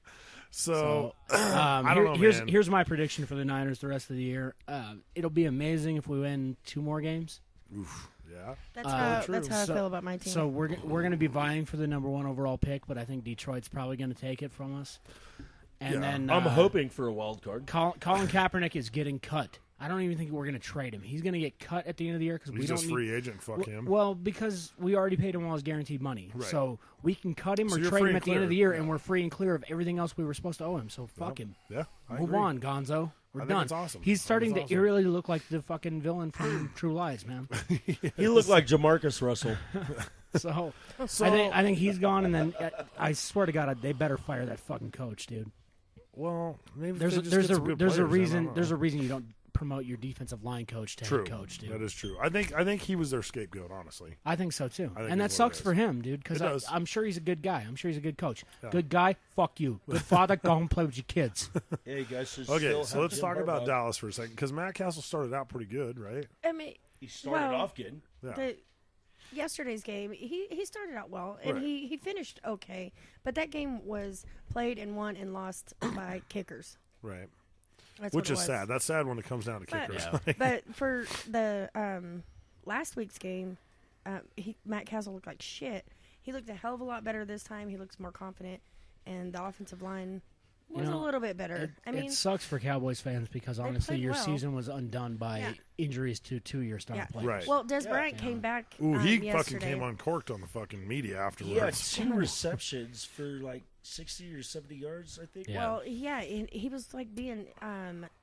So I don't know, man. Here's my prediction for the Niners the rest of the year. It'll be amazing if we win 2 more games. Oof, yeah. That's how I feel about my team. So we're going to be vying for the number 1 overall pick, but I think Detroit's probably going to take it from us. And then I'm hoping for a wild card. Colin Kaepernick is getting cut. I don't even think we're going to trade him. He's going to get cut at the end of the year because we He's don't just need, free agent. Fuck him. Well, because we already paid him all his guaranteed money, Right. so we can cut him So or you're trade free him and at the end of the clear. year, and we're free and clear of everything else we were supposed to owe him. So fuck him. Yeah, I Move agree. on, Gonzo. We're I think done. it's awesome. He's I starting think to it's awesome. eerily look like the fucking villain from True Lies, man. He looked like Jamarcus Russell. So I think he's gone, and then I swear to God, they better fire that fucking coach, dude. Well, maybe There's there's a reason you don't promote your defensive line coach to True. head coach, dude. That is true. I think he was their scapegoat, honestly. I think so too, I think and that that's what it sucks is. for him, dude. Because It does. I'm sure he's a good guy. I'm sure he's a good coach. Yeah. Good guy, fuck you. Good father, go home and play with your kids. Yeah, you guys should Okay, still so have let's Jim talk about Harbaugh. Dallas for a second because Matt Castle started out pretty good, right? I mean, He started well, off good. Yeah. Yesterday's game, he started out well, and Right. he finished okay. But that game was played and won and lost by kickers. Right. That's Which what it is was. sad. That's sad when it comes down to But, kickers. but for the last week's game, Matt Castle looked like shit. He looked a hell of a lot better this time. He looks more confident, and the offensive line was a little bit better. It sucks for Cowboys fans because honestly, played your well. season was undone by injuries to 2 of your starting players. Right. Well, Des Bryant came back. Ooh, he yesterday. fucking came uncorked on the fucking media afterwards. He had 2 receptions for like 60 or 70 yards, I think. Yeah. Well, yeah, and he was like being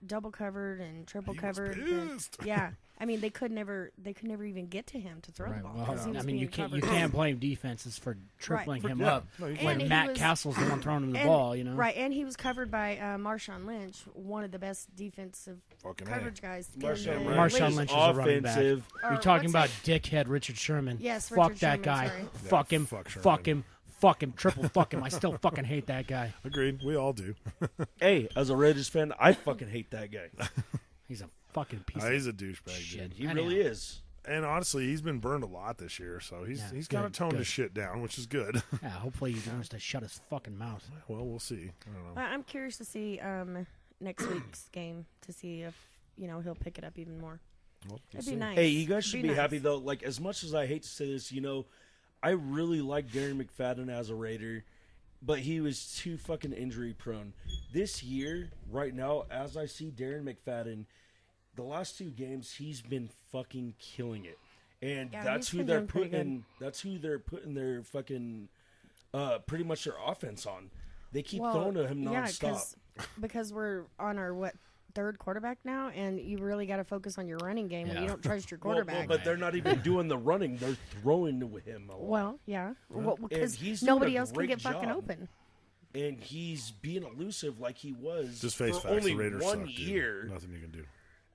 double covered and triple He was covered. and- pissed. yeah, I mean they could never even get to him to throw the Right. ball. Well, 'cause he was I mean, you being can't covered. blame defenses for tripling for- him yeah. up No, you when And Matt he was- Castle's the one throwing him the And- ball. You know, Right, and he was covered by Marshawn Lynch, one of the best defensive Fucking A. coverage guys. in Marshawn the Lynch. Marshawn league. Lynch is a running back. Offensive. Or You're talking about what's dickhead Richard Sherman. Yes, fuck Richard that Sherman, guy. sorry. Fuck Yeah, him. fuck Sherman. Fuck him. Fuck him. Triple fuck him. I still fucking hate that guy. Agreed. We all do. Hey, as a Raiders fan, I fucking hate that guy. He's a fucking piece He's of a douchebag, shit. dude. He Anyhow. really is. And honestly, he's been burned a lot this year, so he's got to good, tone his good. shit down, which is good. Yeah, hopefully he learns to shut his fucking mouth. Well, we'll see. I don't know. I'm curious to see next week's game to see if he'll pick it up even more. Well, we'll It'd see. be nice. Hey, you guys should It'd be nice. happy though. Like, as much as I hate to say this, I really like Darren McFadden as a Raider, but he was too fucking injury prone. This year, right now, as I see Darren McFadden, the last 2 games he's been fucking killing it, and Yeah, that's he's who been they're doing pretty good. putting. That's who they're putting their fucking, pretty much their offense on. They keep throwing to him nonstop. Yeah, because we're on our third quarterback now, and you really got to focus on your running game when you don't trust your quarterback. But they're not even doing the running; they're throwing to him a lot. Well, yeah, well, because he's doing nobody a else can great get fucking job. open. And he's being elusive like he was Just face for facts. only The Raiders 1 suck, dude. year, Nothing you can do.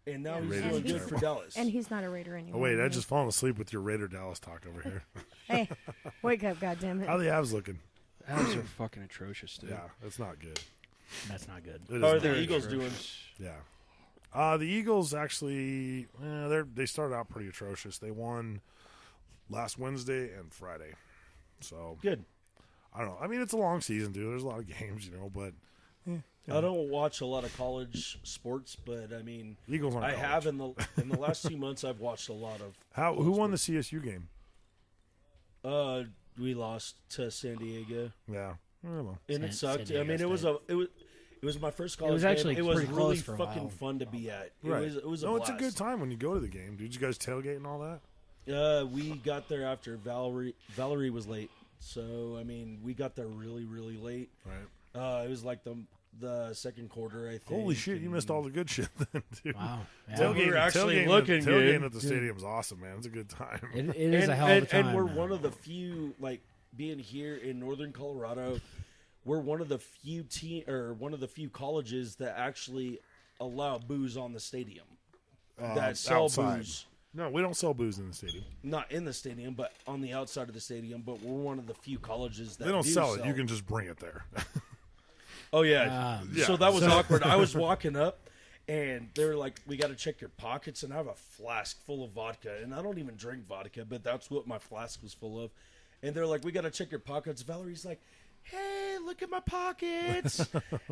and now The he's Raiders doing are good for terrible. Dallas. And he's not a Raider anymore. Oh, wait, I just fallen asleep with your Raider Dallas talk over here. Hey, wake up, goddammit. How the Avs looking? Avs are fucking atrocious, dude. Yeah, it's not good. That's not good. It is How are not the good. Eagles doing? Yeah. The Eagles actually, they started out pretty atrocious. They won last Wednesday and Friday. So Good. I don't know. I mean, it's a long season, dude. There's a lot of games, but I don't watch a lot of college sports, but I mean, Eagles aren't I college. have in the last 2 months. I've watched a lot of. Who won the CSU game? We lost to San Diego. Yeah, and it sucked. San I mean, Diego it was my first college was actually game. It was pretty really close for a fucking while. fun to be at. Right. It was a no, blast. it's a good time when you go to the game, dude. Did you guys tailgate and all that? We got there after Valerie was late, so I mean, we got there really, really late. Right. It was like the second quarter, I think. Holy shit, you missed all the good shit then, dude. Wow. Yeah. We were actually looking tailgating good. at the stadium's awesome, man. It's a good time. It is a hell of a time. And we're one of the few, like being here in northern Colorado, we're one of the few one of the few colleges that actually allow booze on the stadium. That sell outside. booze. No, we don't sell booze in the stadium. Not in the stadium, but on the outside of the stadium. But we're one of the few colleges that They don't do sell it. You can just bring it there. Oh yeah. Yeah. So that was awkward. I was walking up, and they were like, "We got to check your pockets." And I have a flask full of vodka, and I don't even drink vodka, but that's what my flask was full of. And they're like, "We got to check your pockets." Valerie's like, "Hey, look at my pockets."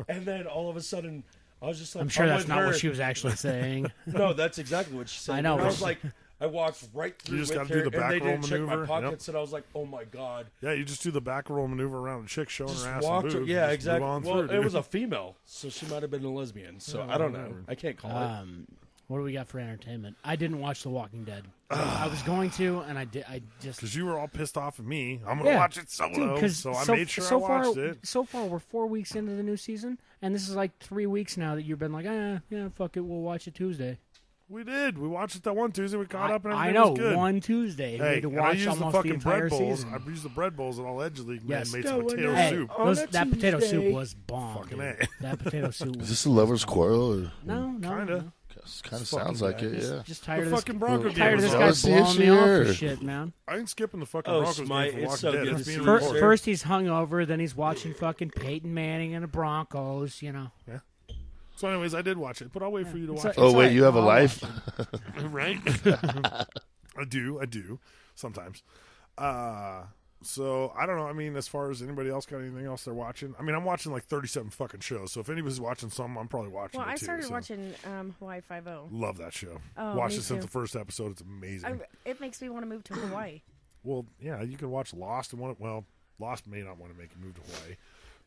And then all of a sudden, I was just like, I'm sure that's with not her. what she was actually saying. No, that's exactly what she said. I know, And I but was like, I walked right through just with gotta her, do the and back they roll didn't check my maneuver. pockets, and I was like, "Oh my god!" Yeah, you just do the back roll maneuver around the chick showing Just her ass walked and her, boobs. yeah, Just exactly. move on Well, through, it was dude. a female, so she might have been a lesbian. So Yeah, I don't know. whatever. I can't call it. What do we got for entertainment? I didn't watch The Walking Dead. I was going to, and I just because you were all pissed off at me. I'm gonna watch it solo, Dude, so I made sure I watched it. So far, we're 4 weeks into the new season, and this is like 3 weeks now that you've been like, yeah, fuck it, we'll watch it Tuesday. We did. We watched it that one Tuesday. We caught up, and I everything know, was good. one Tuesday. We Hey, had to and I watch used the almost fucking entire bread bowls. season. I used the bread bowls and allegedly Yes. made some potato Hey, soup. that potato soup was bomb. Fucking dude. That potato soup. Is was this a lover's quarrel? Or? No, Kinda. no. Kind of sounds like it, yeah. Just tired The of fucking this, Bronco tired of game this was guy on. blowing me off Here. for shit, man. I ain't skipping the fucking Oh, Broncos Smite, game for it's Walking so Dead. good It's to being see you. recorded. First he's hungover, then he's watching fucking Peyton Manning and the Broncos, Yeah. So, anyways, I did watch it, but I'll wait for you to watch it. Oh, wait, you have a life? Right? I do. Sometimes. So, I don't know. I mean, as far as anybody else got anything else they're watching? I mean, I'm watching like 37 fucking shows, so if anybody's watching some, I'm probably watching Well, it I too. started so. watching Hawaii Five-0. Love that show. Oh, Watched me it since too. the first episode. It's amazing. It makes me want to move to Hawaii. Well, yeah, you can watch Lost and Lost may not want to make you move to Hawaii.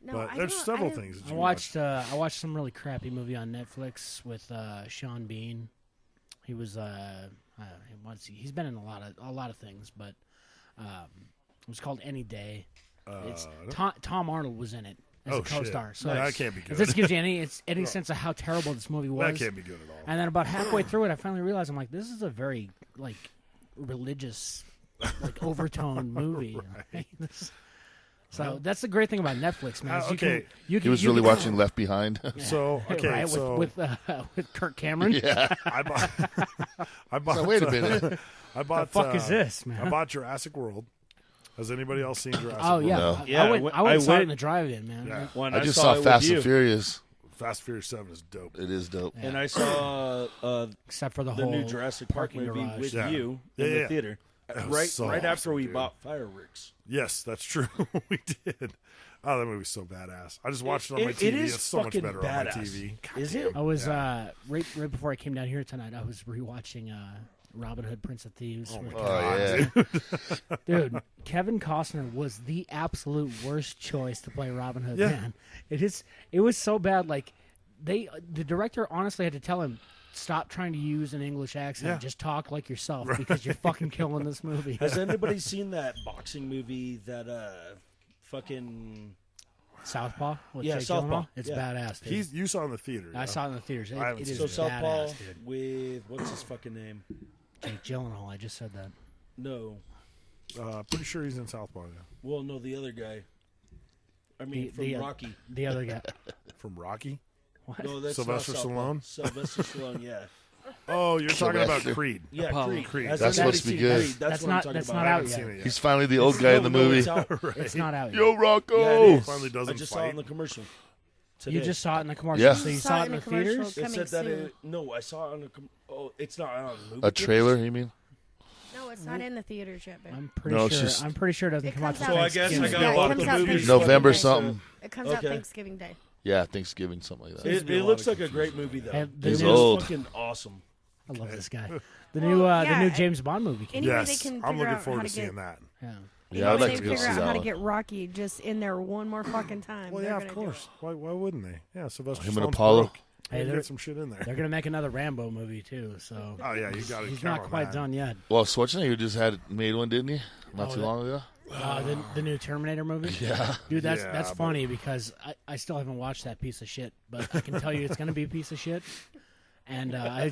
No, but I there's don't- several I- things that I you watched some really crappy movie on Netflix with Sean Bean. He was he's been in a lot of things, but it was called Any Day. It's Tom Arnold was in it as a co-star. Shit. So No, that it's- can't be good. If this gives you any sense of how terrible this movie was, That can't be good at all. And then about halfway through it, I finally realized I'm like, this is a very like religious like overtone movie. Right. So that's the great thing about Netflix, man. is you okay. can- you He was really watching Left Behind. So, okay, right, so with Kirk Cameron. Yeah. I bought. So wait a minute. I bought. The fuck is this, man? I bought Jurassic World. Has anybody else seen Jurassic Oh World? yeah, No. Yeah, I went I saw it went- in the drive-in, man. Yeah. When I just saw saw it with Fast you, and Furious. Fast and Furious 7 is dope. It is dope. and I saw Except for the the whole new Jurassic Park parking movie garage. with Yeah. you Yeah, in yeah. the theater. That was so Right after awesome, we dude. bought fireworks. Yes, that's true. We did. Oh, that movie's so badass. I just watched it on my TV. It is It's so much fucking better badass. on my TV. Is it? I was right before I came down here tonight. I was rewatching Robin Hood, Prince of Thieves. Oh my with Oh, God, yeah. dude, Kevin Costner was the absolute worst choice to play Robin Hood. Yeah. Man, it was so bad. Like the director honestly had to tell him, stop trying to use an English accent. Yeah. Just talk like yourself because you're fucking killing this movie. Has anybody seen that boxing movie that fucking Southpaw with Yeah, Jake Southpaw. Gyllenhaal? It's Yeah. badass. Dude. You saw it in the theater. I yeah? saw it in the theaters. It, I haven't it seen is so it. Southpaw badass, dude. with what's his fucking name? Jake Gyllenhaal. I just said that. No, Pretty sure he's in Southpaw. Yeah. well, no, the other guy. I mean, from the, Rocky. The other guy. From Rocky. What? No, that's Sylvester not Southpaw. Stallone? Sylvester Stallone, yeah. Oh, you're talking about Sylvester. Creed. Yeah, Apollo. Creed. Has That's anybody supposed to be seen good. Creed? That's what not- I'm talking that's about. not I out haven't yet. seen it yet. He's finally the old guy in the No, movie. it's out. It's not out yet. Yo, Rocco! Yeah, it is. Finally doesn't I just saw it fight. in the commercial. Today. You just saw it in the commercial. Yeah. So you Saw saw it it in in the the commercial. theaters? It Coming said that soon. no, I saw it on the. Oh, it's not on the movie. A trailer, you mean? No, it's not in the theaters yet, babe. I'm pretty No, it's sure. just- I'm pretty sure it doesn't It come out. comes till out- So I guess I Thanksgiving. got a lot it of comes the out movies. Thanksgiving November Day. something. It comes out Okay. Thanksgiving Day. Yeah, Thanksgiving, something like that. It looks like a great movie though. And the It's new- old. fucking awesome. I love this guy. The Well, new yeah, the new James Bond movie. Came Anyway, out. they Yes, can I'm figure looking out forward how to to seeing get- that. Yeah. Yeah, I'd Anyway, like they to go figure see out that how to one. get Rocky just in there one more fucking time. Well, They're yeah, of gonna do course. Why wouldn't they? Yeah, Sylvester Him and Stallone's Apollo. broke. Hey, Hey, they're- get some shit in there. They're gonna make another Rambo movie too. So. Oh yeah, you got to. He's not quite done yet. Well, Schwarzenegger just had made one, didn't he? Not Oh, too that- long ago. The new Terminator movie. Yeah. Dude, that's Yeah, but- funny because I still haven't watched that piece of shit, but I can tell you it's gonna be a piece of shit. And I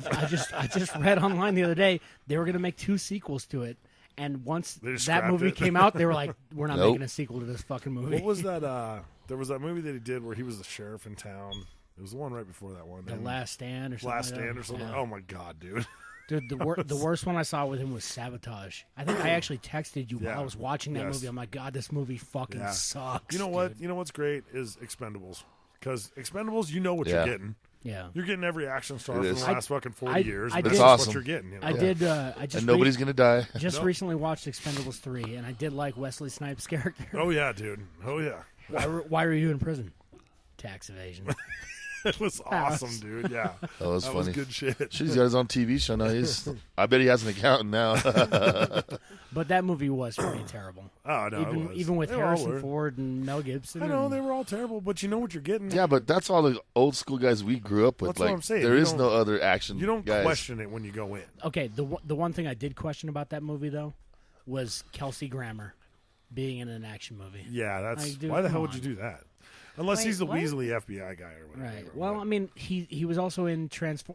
just read online the other day they were gonna make 2 sequels to it, and once They just that scrapped movie it. came out, they were like, "We're not Nope. making a sequel to this fucking movie." What was that? There was that movie that he did where he was the sheriff in town. It was the one right before that one. The And Last Stand or something. Last like that? Stand or something. Yeah. Oh my god, dude. Dude, the worst one I saw with him was Sabotage. I think I actually texted you Yeah. while I was watching that Yes. movie. I'm like, God, this movie fucking Yeah. sucks. You know what? dude." You know what's great is Expendables, because Expendables, you know what Yeah. you're getting. Yeah. You're getting every action star It from the is. last fucking 40 I- years. I That's did- awesome. what you're getting. You know? I did. I just And nobody's gonna die. just Nope. recently watched Expendables 3, and I did like Wesley Snipes' character. Oh yeah, dude. Oh yeah. Why were you in prison? Tax evasion. It was awesome, dude. Yeah. That was That funny. was good shit. Shit, he's got his own TV show now. I bet he has an accountant now. But that movie was pretty terrible. Oh no, it was. Even with They all Harrison were. Ford and Mel Gibson. I know and- they were all terrible, but you know what you're getting. Yeah, but that's all the old school guys we grew up with. That's like, what I'm saying. there You is don't- no other action. You don't guys. question it when you go in. Okay, the one thing I did question about that movie though was Kelsey Grammer being in an action movie. Yeah, that's Like, dude, why the come hell would on. you do that? Unless Wait, he's the what? Weasley FBI guy or whatever. Right. Well, I mean, he was also in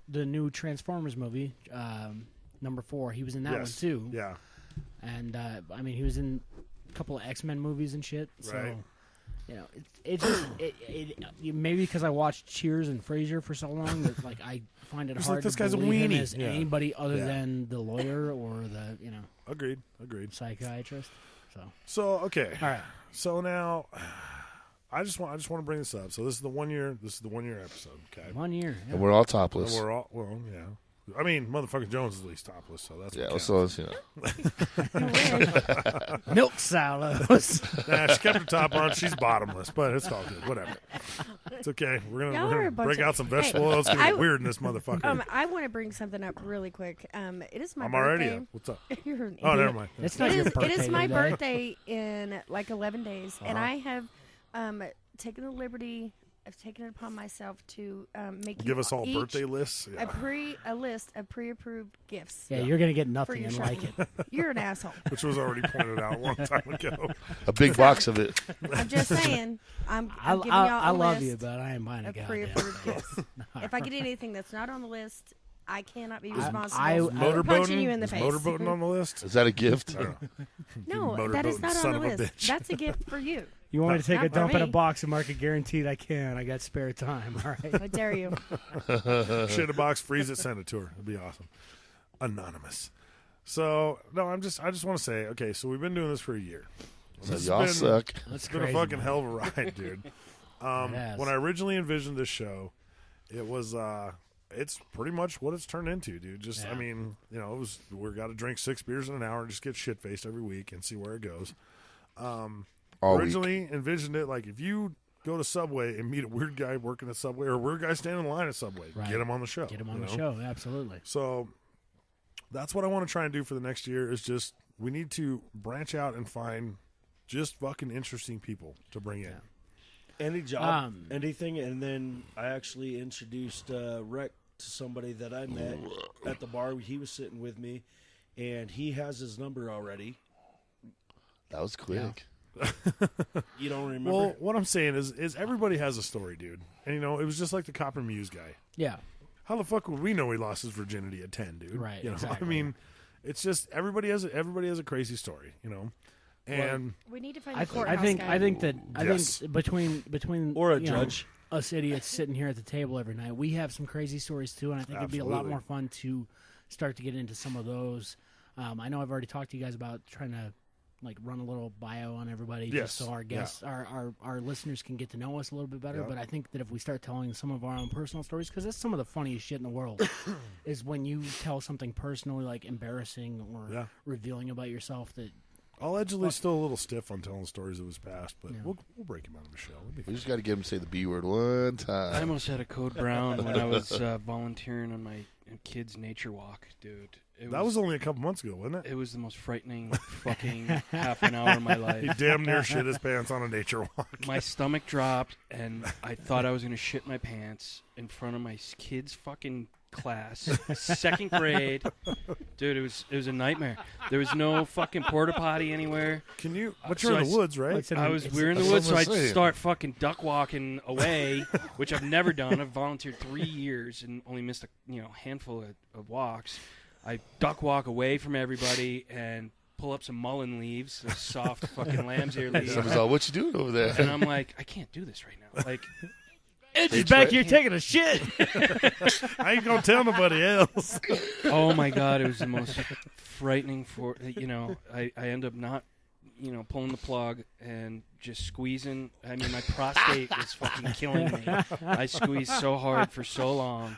the new Transformers movie, number 4. He was in that one Yes. too. Yeah. And I mean, he was in a couple of X-Men movies and shit. So, Right. you know, it just maybe because I watched Cheers and Frasier for so long that like I find it He's hard like, this to guy's a believe him weenie. as Yeah. anybody other Yeah. than the lawyer or the Agreed. psychiatrist. So So okay. all right. So now, I just want to bring this up. So this is the 1 year. This is the 1 year episode. Okay. 1 year. Yeah. And we're all And topless. we're all yeah. I mean, motherfucking Jones is at least topless, so that's Yeah, what so counts. it's, you know. Milk silos. Nah, she kept her top on. She's bottomless, but it's all good. Whatever. It's okay. We're Y'all are gonna a bunch break of- out some vegetable Hey, oil. It's gonna I- get weird in this motherfucker. I want to bring something up really quick. It is my I'm birthday. already up. What's up? You're an Oh, idiot. never mind. It's not It your is, birthday it is my today. birthday in like 11 days, and Uh-huh. I have taken the liberty of taking it upon myself to make Give you us all each birthday lists. Yeah. a list of pre-approved gifts. Yeah, you're gonna get for nothing your and show. like it. You're an asshole. Which was already pointed out a long time ago. A big box of it. I'm just saying. I'm I giving y'all a love list you, but I ain't buying a of goddamn pre-approved thing. gifts. If I get anything that's not on the list, I cannot be I- responsible I- for punching Motorboating? you in the Is face. motorboating on the list? Is that a gift? I don't know. No, that is Motorboating not son on the of a list. bitch. That's a gift for you. You want me to take Not a for dump in a me. box and mark it guaranteed? I can. I got spare time. All right. How dare you? Shit in a box, freeze it, send it to her. It'd be awesome. Anonymous. So no, I just want to say, okay, so we've been doing this for a year. So This has y'all been- suck. That's It's been crazy, a fucking man. hell of a ride, dude. It has. When I originally envisioned this show, it was it's pretty much what it's turned into, dude. Just Yeah. I mean, you know, it was we got to drink 6 beers in an hour and just get shit faced every week and see where it goes. All Originally envisioned it like if you go to Subway and meet a weird guy working at Subway or a weird guy standing in line at Subway, Right. get him on the show. Get him on you the know? show. Absolutely. So that's what I want to try and do for the next year is just we need to branch out and find just fucking interesting people to bring in. Any job, Um, anything, and then I actually introduced Rec to somebody that I met at the bar. He was sitting with me, and he has his number already. That was quick. You don't remember? Well, what I'm saying is everybody has a story, dude. And you know, it was just like the Copper Muse guy. Yeah. How the fuck would we know he lost his virginity at 10, dude? Right, You know, exactly. I mean, it's just everybody has a crazy story, you know. And We need to find the I courthouse think guy. I think that Yes. between Or a you know, judge. us idiots sitting here at the table every night, we have some crazy stories too, and I think it'd be a lot Absolutely. more fun to start to get into some of those. I know I've already talked to you guys about trying to like run a little bio on everybody, Yes. just so our guests, our listeners can get to know us a little bit better. Yeah. But I think that if we start telling some of our own personal stories, because that's some of the funniest shit in the world, is when you tell something personally, like embarrassing or revealing about yourself that. Allegedly still a little stiff on telling stories of his past, but we'll break him out of the show. We just got to get him to say the B word one time. I almost had a code brown when I was volunteering on my kids' nature walk, dude. That was only a couple months ago, wasn't it? It was the most frightening fucking half an hour of my life. He damn near shit his pants on a nature walk. My stomach dropped, and I thought I was going to shit my pants in front of my kids' fucking class, 2nd grade. Dude, it was a nightmare. There was no fucking porta potty anywhere. But you're in the woods, right? We were in the woods, so I'd start fucking duck walking away, which I've never done. I've volunteered 3 years and only missed a handful of walks. I duck walk away from everybody and pull up some mullein leaves, those soft fucking lamb's ear leaves. Someone's all, what you doing over there? And I'm like, I can't do this right now. Like, Edge's back here taking a shit. I ain't gonna tell nobody else. Oh my god, it was the most frightening. I end up not, pulling the plug and just squeezing. I mean, my prostate was fucking killing me. I squeezed so hard for so long.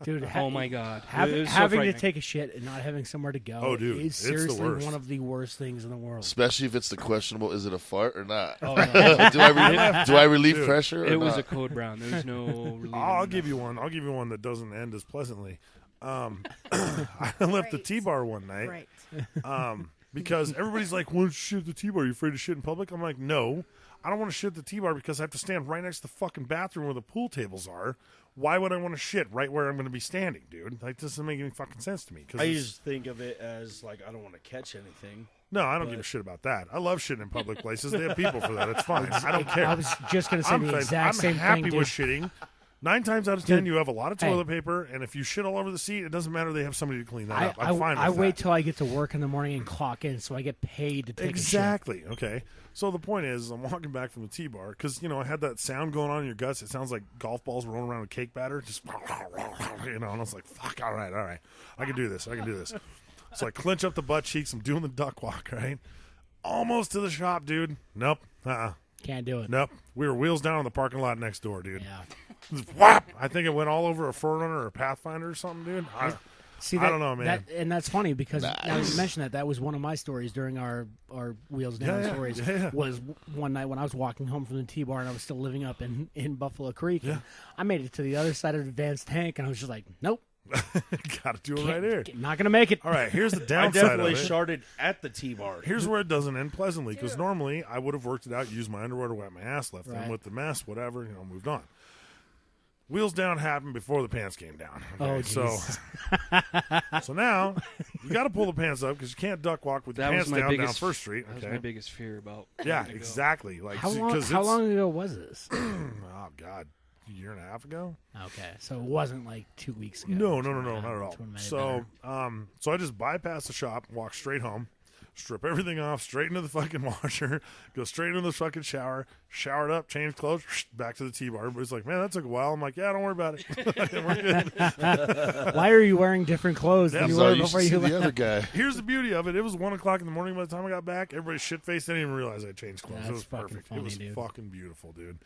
Dude, oh my god, having so to take a shit and not having somewhere to go. Oh, dude, is it's the seriously worst. one of the worst things in the world. Especially if it's the questionable, is it a fart or not? Oh, no. do I relieve pressure or It not? was a code brown. There was no relief. I'll give you one. I'll give you one that doesn't end as pleasantly. I left the T-bar one night. Because everybody's like, "Why don't you shit at the T-bar? Are you afraid to shit in public?" I'm like, no. I don't want to shit at the T-bar because I have to stand right next to the fucking bathroom where the pool tables are. Why would I want to shit right where I'm going to be standing, dude? Like, this doesn't make any fucking sense to me. I just think of it as, like, I don't want to catch anything. No, I don't give a shit about that. I love shitting in public places. They have people for that. It's fine. I don't care. I was just going to say the exact same thing. I'm happy dude. with shitting. 9 times out of 10, you have a lot of toilet paper, and if you shit all over the seat, it doesn't matter. They have somebody to clean that up. I'm fine with that. I wait till I get to work in the morning and clock in, so I get paid to take Exactly. a shit. Okay. So the point is, I'm walking back from the T-bar because, I had that sound going on in your guts. It sounds like golf balls rolling around with cake batter. Just, and I was like, fuck, all right. I can do this. So I clench up the butt cheeks. I'm doing the duck walk, right? Almost to the shop, dude. Nope. Can't do it. Nope. We were wheels down in the parking lot next door, dude. Yeah. Whap! I think it went all over a Forerunner or a Pathfinder or something, dude. See, I don't know, man. And that's funny because now you mentioned that was one of my stories during our Wheels Down stories. Yeah. Was one night when I was walking home from the T-bar and I was still living up in Buffalo Creek. Yeah. And I made it to the other side of the Advanced Tank and I was just like, nope. Got to do it right here. Not going to make it. All right, here's the I downside definitely of it. sharted at the T-bar. Here's where it doesn't end pleasantly, because normally I would have worked it out, used my underwear to wipe my ass, left them with the mess, whatever, moved on. Wheels down happened before the pants came down. Okay? So now you got to pull the pants up because you can't duck walk with your pants down First Street. That was my biggest fear about. Yeah, exactly. Like how long ago was this? Oh God, a year and a half ago. Okay, so it wasn't like 2 weeks ago. No, not at all. So I just bypass the shop, walk straight home, strip everything off, straight into the fucking washer, go straight into the fucking shower, showered up, change clothes, back to the T-bar. Everybody's like, man, that took a while. I'm like, yeah, don't worry about it. We're good. Why are you wearing different clothes than you were before you left? The other guy. Here's the beauty of it. It was 1 o'clock in the morning by the time I got back. Everybody's shit-faced. They didn't even realize I changed clothes. It was perfect. Funny, it was dude. fucking beautiful, dude.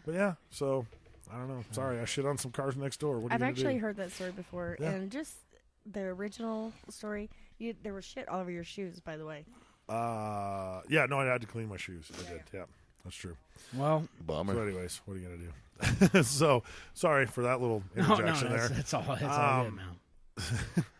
But yeah, so I don't know. Sorry, I shit on some cars next door. What are I've you gonna actually do? heard that story before, and just the original story, there was shit all over your shoes, by the way. Yeah, no, I had to clean my shoes. I did. Yeah, that's true. Well, bummer. So anyways, what are you gonna do? So sorry for that little interjection there. It's all good, man.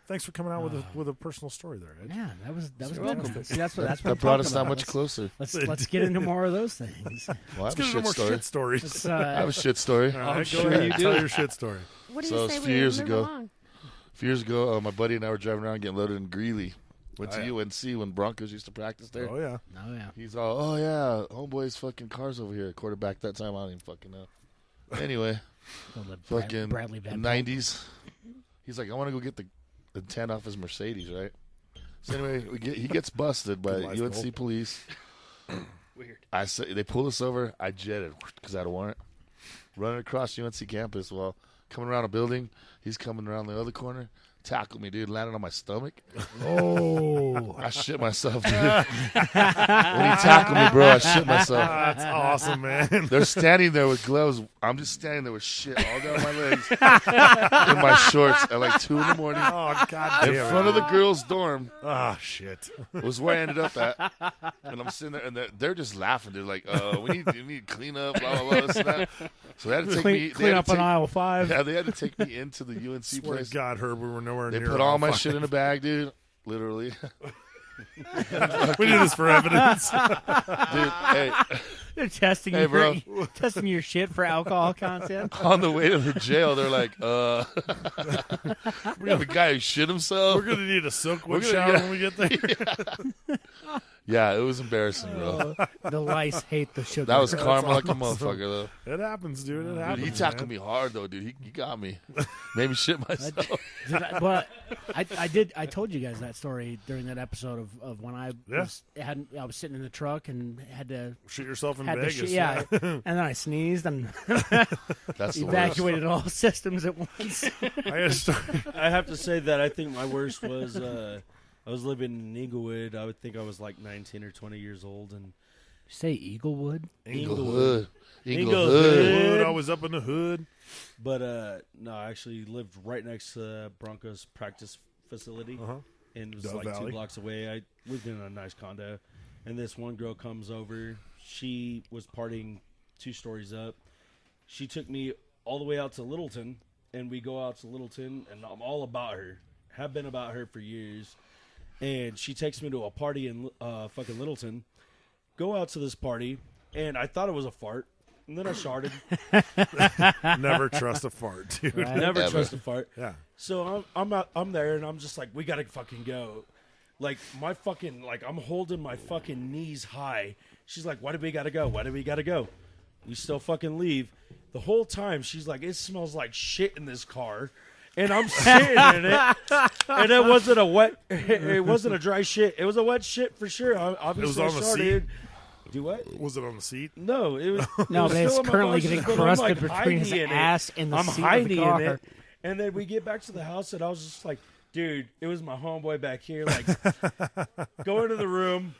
Thanks for coming out with a personal story there, Ed. Yeah, that was You're good. welcome. See, that's what That brought us that much closer. Let's get into more of those things. Well, I have Let's get a into shit more story. shit stories. I have a shit story. All right, go ahead. Tell your shit story. What do So you say a we few years move ago, along? my buddy and I were driving around getting loaded in Greeley. Went to UNC when Broncos used to practice there. Oh yeah. He's all, oh yeah, homeboy's fucking cars over here. Quarterback that time, I don't even fucking know. Anyway, fucking Bradley Van 90s. He's like, I want to go get the 10 off his Mercedes, right? So anyway, he gets busted by UNC police. Weird. They pulled us over. I jetted because I had a warrant. Running across UNC campus while coming around a building. He's coming around the other corner. tackled me, dude. Landed on my stomach. Oh. I shit myself, dude. When he tackled me, bro, I shit myself. That's awesome, man. They're standing there with gloves. I'm just standing there with shit all down my legs in my shorts at like 2 a.m. Oh, God damn in front of the girls' dorm. Ah, shit. Was where I ended up at. And I'm sitting there, and they're just laughing. They're like, we need to clean up, blah, blah, blah, this and that. So they had to take me. Clean up on aisle 5. Yeah, they had to take me into the UNC Swear place. to God, Herb, we were nowhere near. They put all my shit in a bag, dude. Literally. We do this for evidence. Dude, hey. They're testing testing your shit for alcohol content. On the way to the jail, they're like, we have a guy who shit himself. We're going to need a Silkwood shower when we get there. Yeah, it was embarrassing, bro. The lice hate the sugar. That was karma like a awesome. motherfucker, though. It happens, dude. It happens. Dude, he tackled me hard, though, dude. He got me. Made me shit myself. I told you guys that story during that episode of when I was sitting in the truck and had to shoot yourself in Vegas. And then I sneezed and That's evacuated all systems at once. I have to say that I think my worst was I was living in Inglewood. I would think I was like 19 or 20 years old. And say Eaglewood? Inglewood. I was up in the hood. But no, I actually lived right next to Broncos practice facility. And it was Dove like Valley. 2 blocks away. I lived in a nice condo. And this one girl comes over. She was partying 2 stories up. She took me all the way out to Littleton. And we go out to Littleton. And I'm all about her. Have been about her for years. And she takes me to a party in fucking Littleton. Go out to this party, and I thought it was a fart, and then I sharted. Never trust a fart, dude. Right? Never trust a fart. Yeah. So I'm there, and I'm just like, we gotta fucking go. Like I'm holding my fucking knees high. She's like, why do we gotta go? Why do we gotta go? We still fucking leave. The whole time she's like, it smells like shit in this car. And I'm sitting in it, and it wasn't a dry shit. It was a wet shit for sure. Obviously, it was on the seat. Do what? Was it on the seat? No, it was. No, but it's currently getting crusted between his ass and the I'm seat of the hiding car. in it, and then we get back to the house, and I was just like, dude, it was my homeboy back here. Like, go into the room.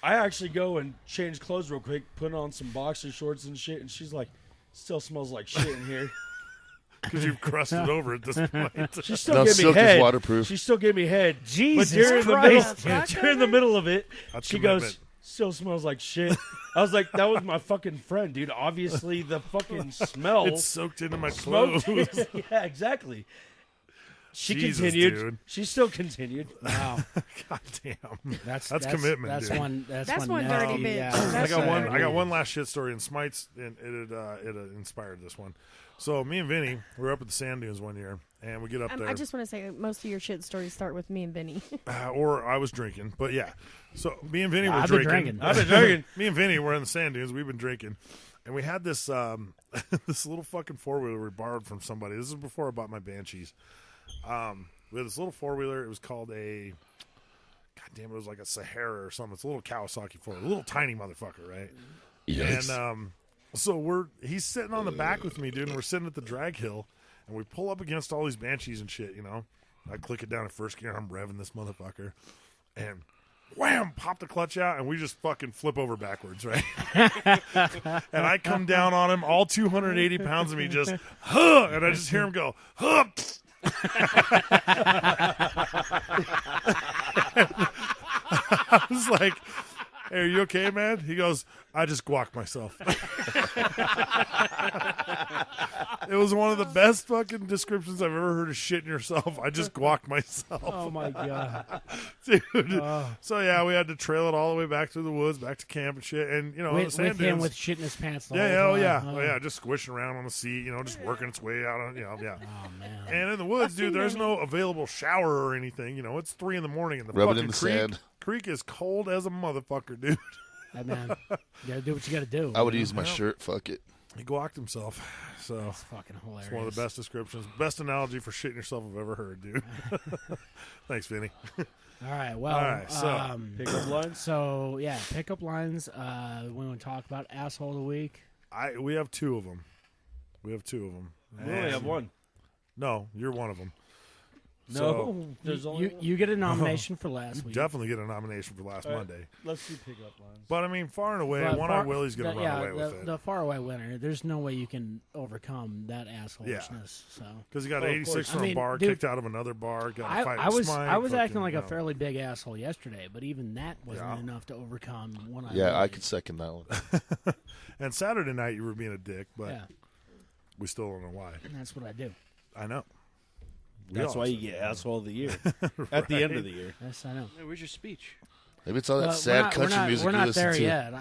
I actually go and change clothes real quick, put on some boxer shorts and shit, and she's like, still smells like shit in here. Because you've crusted over at this point. She still gave me head. Waterproof. She still gave me head. Jesus Christ. During the middle of it, That's she commitment. goes, still smells like shit. I was like, that was my fucking friend, dude. Obviously, the fucking smell. It's soaked into my smoked- clothes. Yeah, exactly. She Jesus, continued. dude. She still continued. Wow. God damn. That's commitment, That's dude. one. That's one dirty nasty, bitch. yeah. I got one last shit story, and Smites, and it inspired this one. So me and Vinny, we were up at the sand dunes one year, and we get up there. I just want to say most of your shit stories start with me and Vinny. Or I was drinking, but yeah. So me and Vinny were I've been drinking. drinking. I've been drinking. Me and Vinny were in the sand dunes. We've been drinking, and we had this this little fucking 4-wheeler we borrowed from somebody. This is before I bought my Banshees. We had this little 4-wheeler. It was called a, God damn, it was like a Sahara or something. It's a little Kawasaki 4-wheeler, a little tiny motherfucker, right? Yikes. And so he's sitting on the back with me, dude, and we're sitting at the drag hill, and we pull up against all these Banshees and shit, you know. I click it down in first gear, I'm revving this motherfucker, and wham, pop the clutch out, and we just fucking flip over backwards, right? And I come down on him, all 280 pounds of me, just, huh, and I just hear him go, huh. I was like, hey, are you okay, man? He goes, I just guac myself. It was one of the best fucking descriptions I've ever heard of shitting yourself. I just guac myself. Oh my god, dude. So yeah, we had to trail it all the way back through the woods, back to camp and shit. And you know, the with sand him dunes, with shit in his pants. The yeah, whole oh yeah, time. oh yeah, just squishing around on the seat, you know, just working its way out on, you know, yeah. Oh man. And in the woods, dude, there's no available shower or anything. You know, it's 3 a.m. and the Rub it fucking in the creek, sand. creek is cold as a motherfucker, dude. Hey, man, you gotta do what you gotta do. I would use my shirt. Fuck it. He guacked himself. So That's fucking hilarious. it's one of the best descriptions, best analogy for shitting yourself I've ever heard, dude. Thanks, Vinny. All right. Well. All right, so pickup lines. So yeah, pickup lines. We want to talk about asshole of the week. We have 2 of them. We have 2 of them. We only have one. No, you're one of them. No, there's only one. You get a nomination for last week. Definitely get a nomination for last Monday. Let's do pickup lines. But I mean, far and away, But One-Eyed Willie's going to run away with it. The far away winner. There's no way you can overcome that assholishness. So because he got 86 from a bar, kicked out of another bar, got a fight with Smite. I was acting like a fairly big asshole yesterday, but even that wasn't enough to overcome One-Eyed Willie. Yeah, I could second that one. And Saturday night, you were being a dick, but Yeah. we still don't know why. And that's what I do. I know. That's why you get asshole of the year at the end of the year. Yes, I know. Hey, where's your speech? Maybe it's all that sad country music We're you not listen there to. yet.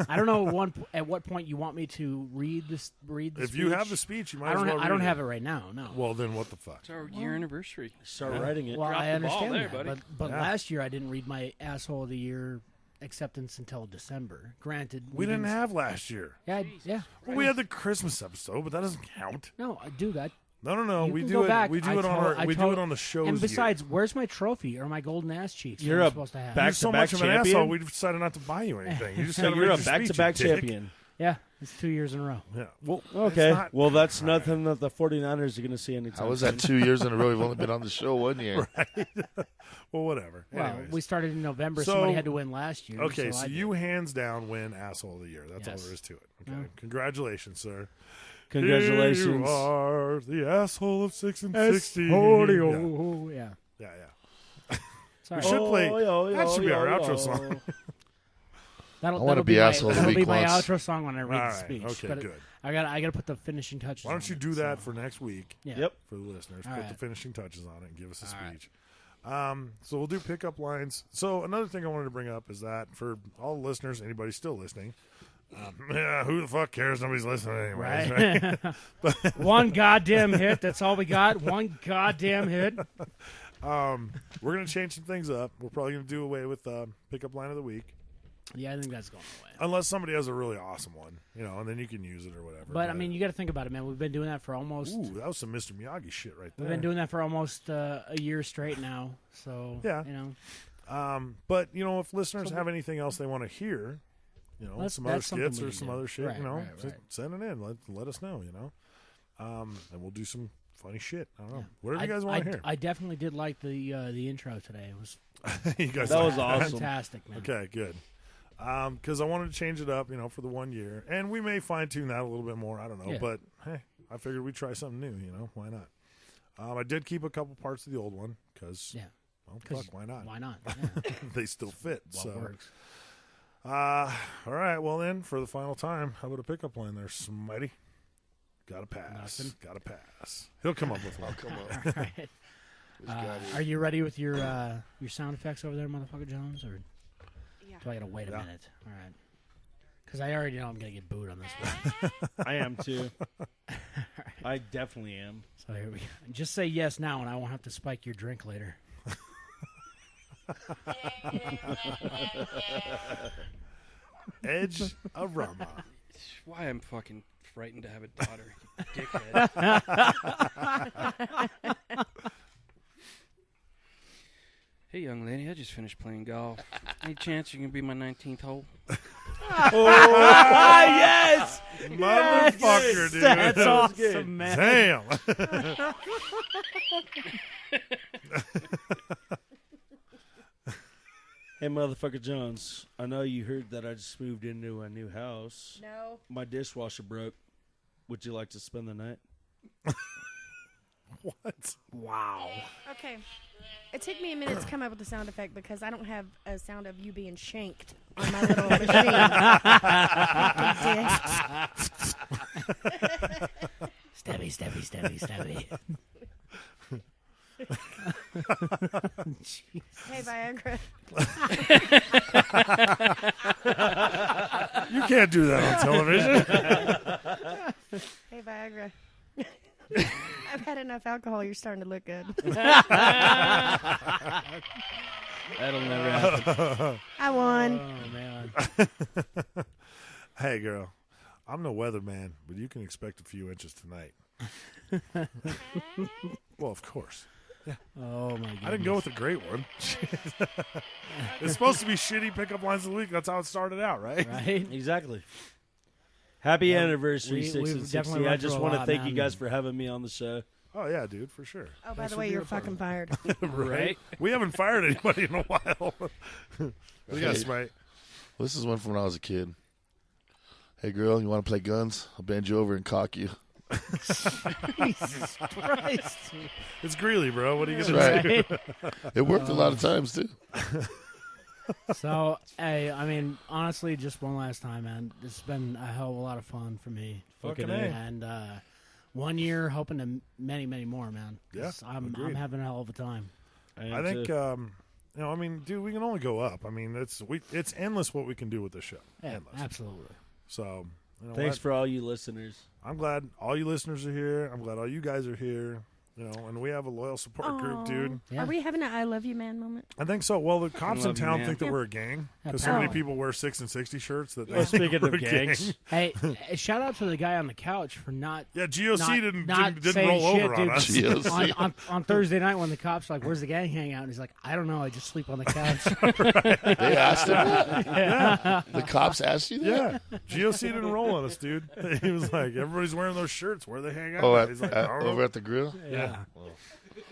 I don't know at what point you want me to read this. If you have the speech, you might as well I don't read have it. it right now. No. Well, then what the fuck? It's our year anniversary. Start writing it. Well, Drop I the ball understand there, that, buddy. but Yeah. last year I didn't read my asshole of the year acceptance until December. Granted, We didn't have last year. Yeah. Well, we had the Christmas episode, but that doesn't count. No, dude, No. you We can do go it. back. We do I it on told- our. I We do told- it on the shows. And here. besides, where's my trophy or my golden ass cheeks? You're that I'm a supposed to have. You're so back-to-back much of an champion? asshole. We decided not to buy you anything. You just got to You're read a your back-to-back speech, you dick. champion. Yeah, it's 2 years in a row. Yeah. Well, It's okay. not- Well, that's nothing that the 49ers are going to see anytime How was that 2 years in a row? You've only been on the show 1 year. Right. Well, whatever. Well, Anyways. we started in November. So- Somebody had to win last year. Okay, so so I did. you hands down win asshole of the year. That's Yes. all there is to it. Okay, Yeah. congratulations, sir. Congratulations. Here you are, the asshole of 6 and 60. Asshole. Yeah. Yeah. Sorry. We should play. That should be our outro song. That'll I wanna be be my, asshole of the that'll be week my once. outro song when I read All the right, speech. okay, but good. I got to put the finishing touches. Why don't on you it, do that so. for next week? Yeah. Yep. For the listeners, All put right. the finishing touches on it and give us a All speech. So we'll do pickup lines. So another thing I wanted to bring up is that for all the listeners, anybody still listening, yeah, who the fuck cares? Nobody's listening anyways. Right. But One goddamn hit. That's all we got. One goddamn hit. we're gonna change some things up. We're probably gonna do away with pickup line of the week, Yeah, I think that's going away. unless somebody has a really awesome one, and then you can use it or whatever. But I mean, you got to think about it, man. We've been doing that for almost. ooh, that was some Mr. Miyagi shit right there. We've been doing that for almost a year straight now. So Yeah. But if listeners So- have anything else they want to hear, some other that's something skits we or can some do. other shit, Right, right, just right. send it in. Let us know, and we'll do some funny shit. I don't know. Yeah. Whatever you guys want to hear. I definitely did like the intro today. It was You guys That like was awesome. fantastic, man. Okay, good. Because I wanted to change it up, for the 1 year, and we may fine tune that a little bit more. I don't know, Yeah. but hey, I figured we'd try something new. Why not? I did keep a couple parts of the old one because, Yeah. well, 'Cause fuck, why not? Why not? Yeah. They still fit. What so, works? all right. Well, then for the final time, how about a pickup line there, Smitey? Got to pass. Nothing. Got to pass. He'll come up with one. Come on. All right. Are you ready with your sound effects over there, motherfucker Jones? Or do I gotta wait a minute? All right. Because I already know I'm gonna get booed on this one. I am too. I definitely am. So here we go. Just say yes now, and I won't have to spike your drink later. Edge of Rama. It's why I'm fucking frightened to have a daughter, you dickhead. Hey, young lady, I just finished playing golf. Any chance you can be my 19th hole? Yes! Motherfucker, dude. That's That was awesome, good. man. Damn. Hey, motherfucker Jones, I know you heard that I just moved into a new house. No. My dishwasher broke. Would you like to spend the night? What? Wow. Okay. It took me a minute to come up with the sound effect because I don't have a sound of you being shanked on my little machine. Stabby, stabby, stabby, stabby. Hey, Viagra. You can't do that on television. Hey, Viagra. I've had enough alcohol. You're starting to look good. That'll never happen. I won. Oh, man. Hey, girl. I'm no weatherman, but you can expect a few inches tonight. Well, of course. Yeah. Oh, my God. I didn't go with a great one. It's supposed to be shitty pickup lines of the week. That's how it started out, right? Right? Exactly. Happy anniversary, we've 6 and definitely 60. I went just through a want to lot, thank you man. guys for having me on the show. Oh yeah, dude, for sure. Oh, by Thanks the for way, being you're a part fucking of fired. it. Right? We haven't fired anybody in a while. What do you got, Smite? Well, this is one from when I was a kid. Hey, girl, you want to play guns? I'll bend you over and cock you. Jesus Christ. It's Greeley, bro. What are you That's going to right. do? It worked a lot of times, too. So, hey, I mean, honestly, just one last time, man. It's been a hell of a lot of fun for me. Fucking A. And 1 year, hoping to many, many more, man. Yeah, 'Cause I'm agreed. having a hell of a time. I think, you know, I mean, dude, we can only go up. I mean, it's endless what we can do with this show. Yeah, Endless. absolutely. So, you know Thanks what? for all you listeners. I'm glad all you listeners are here. I'm glad all you guys are here. You know, and we have a loyal support group, dude. Are we having an I love you man moment? I think so. Well, the cops in love you, town man. think that Yeah. we're a gang because Yeah. so many Oh. people wear 6 and 60 shirts that. Well, they think speaking we're of a gangs. gang. Hey, shout out to the guy on the couch for not. Yeah, GOC not didn't saying roll shit, over dude. on us. GOC. On Thursday night when the cops were like, "Where's the gang hang out?" And he's like, "I don't know. I just sleep on the couch." They asked him that? Yeah. The cops asked you that? Yeah, GOC didn't roll on us, dude. He was like, everybody's wearing those shirts. Where they hang out? Oh, He's like, I don't know. over at the grill? Yeah.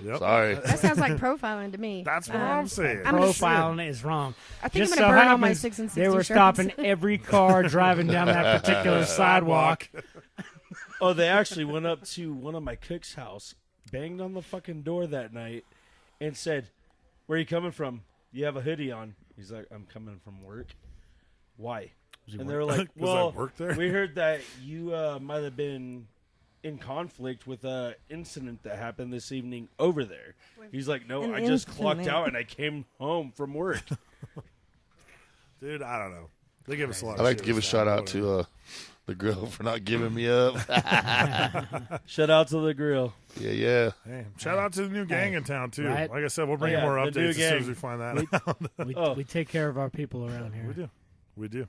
Yep. Sorry. That sounds like profiling to me. That's what I'm saying. I'm just- Profiling is wrong. I think Just I'm gonna so burn all my happens 6 and 60 They were shirts. stopping every car driving down that particular sidewalk. Oh, they actually went up to one of my cook's house, banged on the fucking door that night, and said, "Where are you coming from? You have a hoodie on." He's like, "I'm coming from work." Why? And they were like, Does I "Well, work there?" we heard that you might have been in conflict with an incident that happened this evening over there." He's like, "No, An I just clocked incident. out and I came home from work." Dude, I don't know. They give us a lot. I'd of like shit to give a this shout time, out to the grill for not giving me up. Shout out to the grill. Yeah. Hey, shout out to the new gang in town too. Right. Like I said, we'll bring you Yeah, more the new updates as soon as gang. we find that out. We take care of our people around here. We do.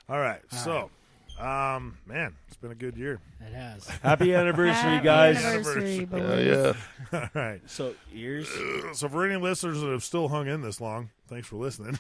All right. So, man, it's been a good year. It has. Happy anniversary, Happy guys. anniversary, Yeah, boys. yeah. All right. So, ears. So for any listeners that have still hung in this long, thanks for listening.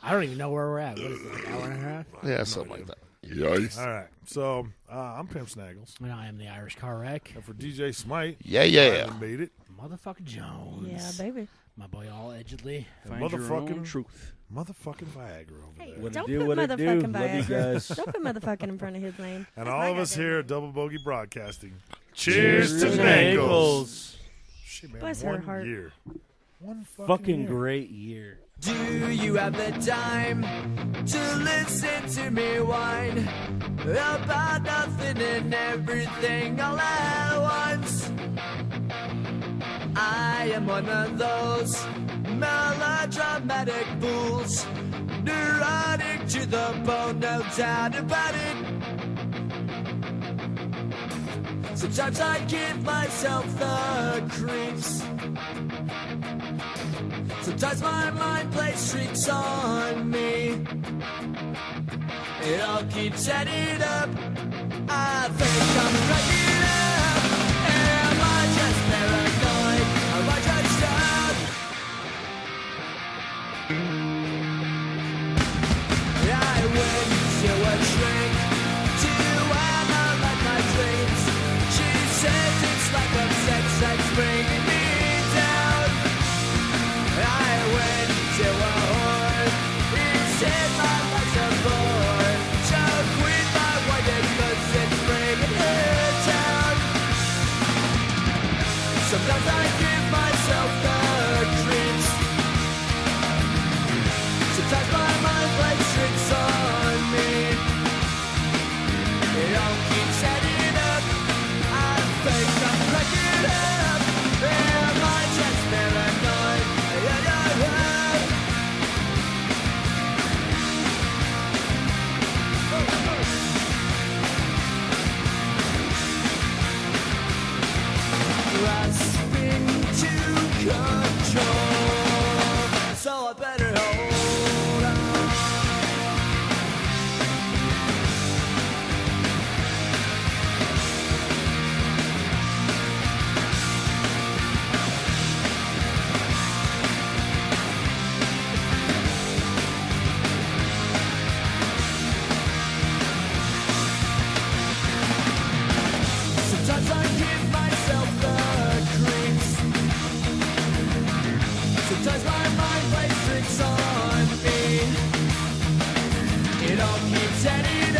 I don't even know where we're at. What is it, an hour and a half? Yeah, something like that. Yikes. All right. So I'm Pimp Snaggles. And I am the Irish Car Wreck. And for DJ Smite, Yeah. I made it. Motherfucker Jones. Yeah, baby. My boy, all edgedly. And Find your own motherfucking truth. Motherfucking Viagra over Hey, there. What it don't do, put what it do. motherfucking Love you Viagra. guys. Don't put motherfucking in front of his name. And That's all my of us goddamn here name. at Double Bogey Broadcasting. Cheers Cheers to to Nagels. Nagels. Shit, man, Bless her one heart. year. One Fucking year. great year. Do you have the time to listen to me whine about nothing and everything all at once? I am one of those melodramatic fools, neurotic to the bone, no doubt about it. Sometimes I give myself the creeps. Sometimes my mind plays tricks on me. It all keeps adding up. I think I'm cracking up. Am I just paranoid? Am I just stuck? I went to a shrink to analyze my dreams. She says it's like a sex that's bringing me down. I went to a whore. He said my life's a bore. So quit my wife because it's bringing her down. Sometimes I give myself the creeps. Sometimes my mind plays tricks on me. It all keeps ending